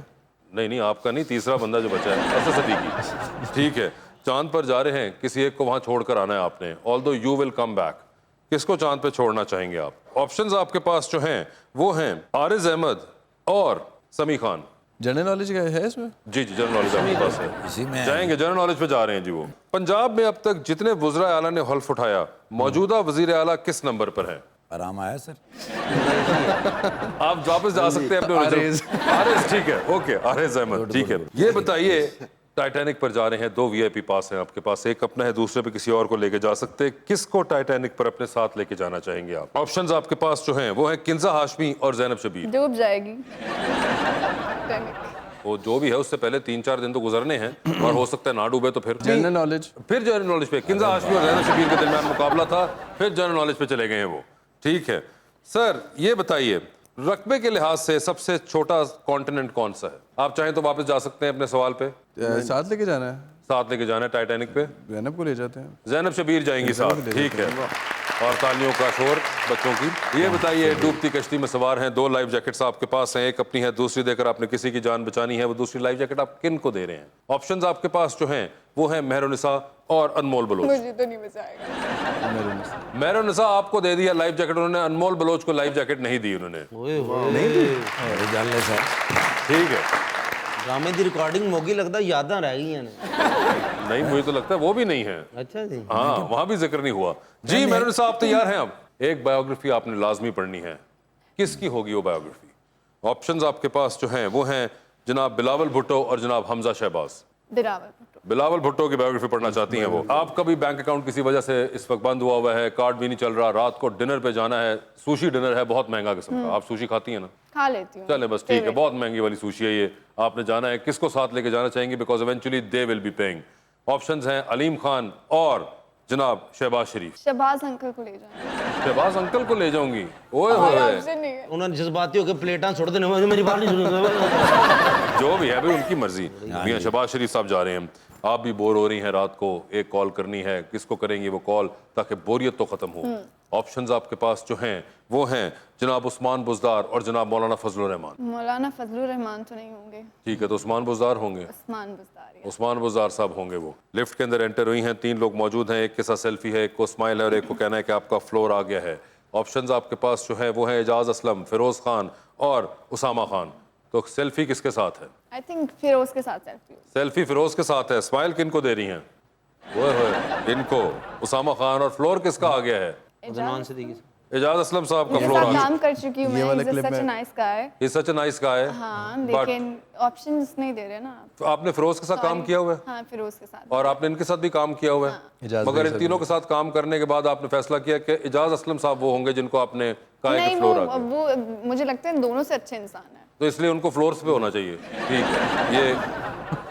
Speaker 2: नहीं आपका नहीं, तीसरा बंदा जो बचा है असद सदीकी। ठीक है, चांद पर जा रहे हैं, किसी एक को वहां छोड़कर आना है आपने। Although you will come back, किसको चांद पे छोड़ना चाहेंगे आप? ऑप्शंस आपके पास जो हैं वो हैं आरिज अहमद और समी खान।
Speaker 6: जनरल नॉलेज है इसमें?
Speaker 2: जी जनरल नॉलेज आपके पास है,
Speaker 3: इसी में
Speaker 2: जाएंगे जनरल नॉलेज पे जा रहे हैं जी। वो पंजाब में अब तक जितने वज़रा आला ने हल्फ उठाया, मौजूदा वजीर आला किस नंबर पर है?
Speaker 3: आराम आया सर।
Speaker 2: आप वापस जा सकते हैं अपने आरिज। ठीक है, ओके, आरिज अहमद। ठीक है, ये बताइए, टाइटैनिक पर जा रहे हैं, 2 VIP पास हैं आपके पास, एक अपना है, दूसरे पे किसी और को लेके जा सकते हैं। किसको टाइटैनिक पर अपने साथ लेके जाना चाहेंगे आप? ऑप्शंस आपके पास जो हैं वो है किंजा हाशमी और जैनब शबीर।
Speaker 7: डूब जाएगी।
Speaker 2: वो जो भी है उससे पहले 3-4 दिन तो गुजरने हैं, और हो सकता है ना डूबे तो फिर
Speaker 6: जनरल नॉलेज।
Speaker 2: फिर जनरल नॉलेज पे किंजा हाशमी और जैनब शबीर के दरमियान मुकाबला था, फिर जनरल नॉलेज पे चले गए हैं वो। ठीक है सर, ये बताइए रकबे के लिहाज से सबसे छोटा कॉन्टिनेंट कौन सा है? आप चाहें तो वापस जा सकते हैं अपने सवाल पे।
Speaker 6: साथ लेके जाना है?
Speaker 2: साथ लेके जाना है टाइटैनिक पे।
Speaker 6: जैनब को ले जाते हैं।
Speaker 2: जैनब शबीर जाएंगी साथ। ठीक है, और तालियों का शोर बच्चों की। ये बताइए, डूबती कश्ती में सवार हैं, 2 लाइफ जैकेट्स आपके पास हैं, एक अपनी है, दूसरी देकर आपने किसी की जान बचानी है। वो दूसरी लाइफ जैकेट आप किन को दे रहे हैं? ऑप्शंस आपके पास जो हैं वो हैं मेहरुनिसा और अनमोल बलोच।
Speaker 7: मुझे तो नहीं बचाएगा।
Speaker 2: मेहरुनिसा आपको दे दिया लाइफ जैकेट उन्होंने, अनमोल बलोच को लाइफ जैकेट नहीं दी उन्होंने।
Speaker 3: जान ले सर।
Speaker 2: ठीक है,
Speaker 4: ड्रामे की रिकॉर्डिंग मोगी लगता यादा रह गई ने।
Speaker 2: नहीं मुझे तो लगता है वो भी नहीं है।
Speaker 4: अच्छा जी,
Speaker 2: हाँ, वहां भी जिक्र नहीं हुआ जी। मेहरुनिसा आप तैयार हैं? अब एक बायोग्राफी आपने लाजमी पढ़नी है, किसकी होगी वो बायोग्राफी? ऑप्शंस आपके पास जो हैं वो हैं जनाब बिलावल भुट्टो और जनाब हमजा शहबाज। बिलावल भुट्टो की बायोग्राफी पढ़ना चाहती हैं वो। आपका भी बैंक अकाउंट किसी वजह से इस वक्त बंद हुआ है, कार्ड भी नहीं चल रहा, रात को डिनर पे जाना है, सुशी डिनर है, बहुत महंगा किस्म का। आप सुशी खाती हैं ना?
Speaker 7: खा लेती हूँ।
Speaker 2: चले बस ठीक है, बहुत महंगी वाली सुशी है ये, आपने जाना है। किसको साथ लेके जाना चाहेंगे? Because eventually they will be paying. Options हैं अलीम खान और जनाब शहबाज शरीफ।
Speaker 7: शहबाज अंकल को ले जाना।
Speaker 2: शहबाज अंकल को ले जाऊंगी? ओए होए,
Speaker 7: ऑप्शन नहीं है।
Speaker 4: उन्होंने जज्बाती होकर प्लेटां छोड़ देने, मेरी बात नहीं सुनी।
Speaker 2: जो भी है भाई उनकी मर्जी। मियां शहबाज शरीफ साहब जा रहे हैं, आप भी बोर हो रही हैं, रात को एक कॉल करनी है, किसको करेंगे वो कॉल ताकि बोरियत तो खत्म हो? ऑप्शंस आपके पास जो हैं वो हैं जनाब उस्मान बुज़दार और जनाब मौलाना फजलुर रहमान।
Speaker 7: मौलाना फजलुर रहमान तो नहीं होंगे।
Speaker 2: ठीक है, तो उस्मान बुज़दार होंगे। उस्मान बुज़दार साहब होंगे। वो लिफ्ट के अंदर एंटर हुई हैं, 3 लोग मौजूद हैं, एक के साथ सेल्फी है, एक को स्माइल है और एक को कहना है कि आपका फ्लोर आ गया है। ऑप्शंस आपके पास जो है वो है एजाज असलम, फिरोज खान और उसामा खान। तो सेल्फी किसके साथ है?
Speaker 7: आई थिंक फिरोज के साथ सेल्फी।
Speaker 2: सेल्फी फिरोज के साथ है। स्माइल किन को दे रही हैं? ओए होए, इनको उसामा खान। और फ्लोर किसका आ गया है? एजाज असलम साहब का फ्लोर आ गया।
Speaker 7: काम कर चुकी हूँ मैं। Such nice guy.
Speaker 2: ये सच नाइस का है।
Speaker 7: हाँ, लेकिन ऑप्शंस नहीं दे रहे ना।
Speaker 2: तो आपने फिरोज के साथ काम किया हुआ है?
Speaker 7: हाँ, फिरोज के साथ।
Speaker 2: और आपने इनके साथ भी काम किया हुआ है? मगर इन तीनों के साथ काम करने के बाद आपने फैसला किया कि एजाज असलम साहब वो होंगे जिनको आपने कहा है कि फ्लोर आ गया।
Speaker 7: वो मुझे लगता है दोनों से अच्छे इंसान है,
Speaker 2: तो इसलिए उनको फ्लोर्स पे होना चाहिए। ठीक है, ये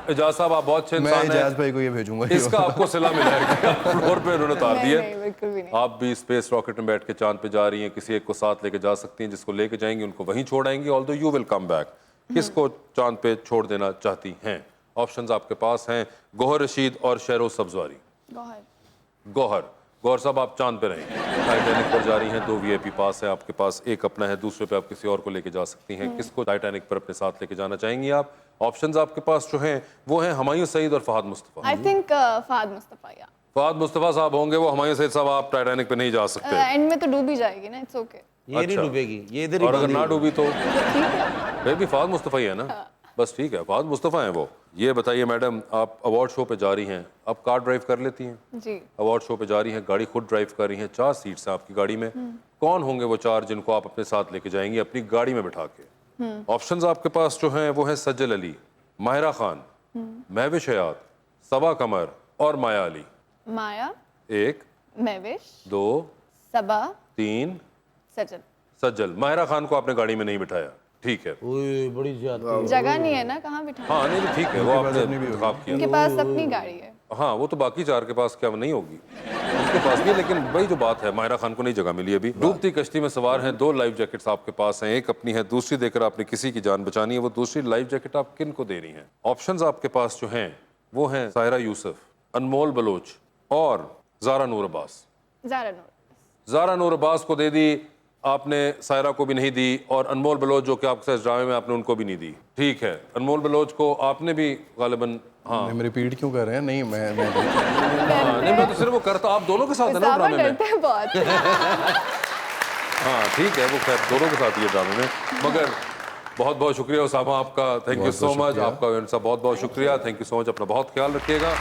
Speaker 2: एजाज साहब आप बहुत अच्छे इंसान हैं।
Speaker 6: मैं एजाज भाई को ये भेजूंगा।
Speaker 2: इसका आपको सिला मिला है कि आप फ्लोर पे उन्होंने उतार दिए।
Speaker 7: बिल्कुल भी नहीं।
Speaker 2: आप भी स्पेस रॉकेट में बैठ के चांद पे जा रही हैं, किसी एक को साथ लेके जा सकती हैं, जिसको लेके जाएंगी उनको वहीं छोड़ आएंगी। Although you will come back. किसको चांद पे छोड़ देना चाहती हैं? ऑप्शंस आपके पास हैं गौहर रशीद और शहरोज सब्जवारी। गौहर साहब आप चांद पे रहेंगे, टाइटैनिक पर जा रही हैं, 2 VIP पास है आपके पास, एक अपना है, दूसरे पे आप किसी और को लेके जा सकती हैं। किसको टाइटैनिक पर अपने साथ लेके जाना चाहेंगी आप? ऑप्शंस आपके पास जो हैं वो हैं हुमायूं सईद और फहद मुस्तफ़ा।
Speaker 7: I think Fahad Mustafa. या
Speaker 2: फहद मुस्तफ़ा साहब होंगे वो। हुमायूं सईद साहब आप टाइटैनिक पे नहीं जा सकते।
Speaker 7: एंड में तो डूब ही जाएगी ना। It's okay.
Speaker 4: ये नहीं डूबेगी, ये इधर ही।
Speaker 2: और अगर ना डूबी तो
Speaker 7: ठीक है,
Speaker 2: फिर भी फहद मुस्तफ़ा ही है ना। बस ठीक है, फहद मुस्तफ़ा हैं वो। ये बताइए मैडम, आप अवार्ड शो पे जा रही हैं, आप कार ड्राइव कर लेती हैं?
Speaker 7: जी।
Speaker 2: अवार्ड शो पे जा रही हैं, गाड़ी खुद ड्राइव कर रही हैं, 4 सीट्स हैं आपकी गाड़ी में। कौन होंगे वो 4 जिनको आप अपने साथ लेके जाएंगी अपनी गाड़ी में बिठा के? ऑप्शंस आपके पास जो हैं वो हैं सज्जल अली, माहिरा खान, महविश हयात, सबा कमर और माया अली।
Speaker 7: माया,
Speaker 2: 1,
Speaker 7: महविश,
Speaker 2: 2,
Speaker 7: सबा,
Speaker 2: 3,
Speaker 7: सजल।
Speaker 2: सज्जल। माहिरा खान को आपने गाड़ी में नहीं बिठाया, ठीक है।
Speaker 4: ओए बड़ी ज्यादा
Speaker 7: जगह नहीं है ना, कहाँ बिठा?
Speaker 2: हाँ नहीं ठीक है, वो आपने इंतखाब किया।
Speaker 7: उनके पास अपनी गाड़ी है।
Speaker 2: हाँ, वो तो बाकी 4 के पास क्या नहीं होगी, उनके पास भी। लेकिन वही जो बात है, माहिरा खान को नहीं जगह मिली अभी। डूबती कश्ती में सवार हैं, 2 लाइफ जैकेट्स आपके पास हैं, एक अपनी है, दूसरी देकर आपने किसी की जान बचानी है। वो दूसरी लाइफ जैकेट आप किन को दे रही हैं? ऑप्शंस आपके पास जो हैं वो हैं सायरा यूसुफ, अनमोल बलोच और ज़ारा नूर अब्बास। ज़ारा नूर अब्बास को दे दी आपने, सायरा को भी नहीं दी, और अनमोल बलोच जो कि आपके साथ ड्रामे में आपने उनको भी नहीं दी। ठीक है, अनमोल बलोच को आपने भी गालिबन, हाँ
Speaker 6: मैं रिपीट क्यों कर रहे हैं? नहीं मैं
Speaker 2: नहीं, मैं तो सिर्फ वो करता, आप दोनों के साथ है ना ड्रामे में। हाँ ठीक है, वो खैर दोनों के साथ ही है ड्रामे में। मगर बहुत बहुत शुक्रिया उसामा आपका, थैंक यू सो मच। आपका बहुत बहुत शुक्रिया, थैंक यू सो मच। अपना बहुत ख्याल रखिएगा।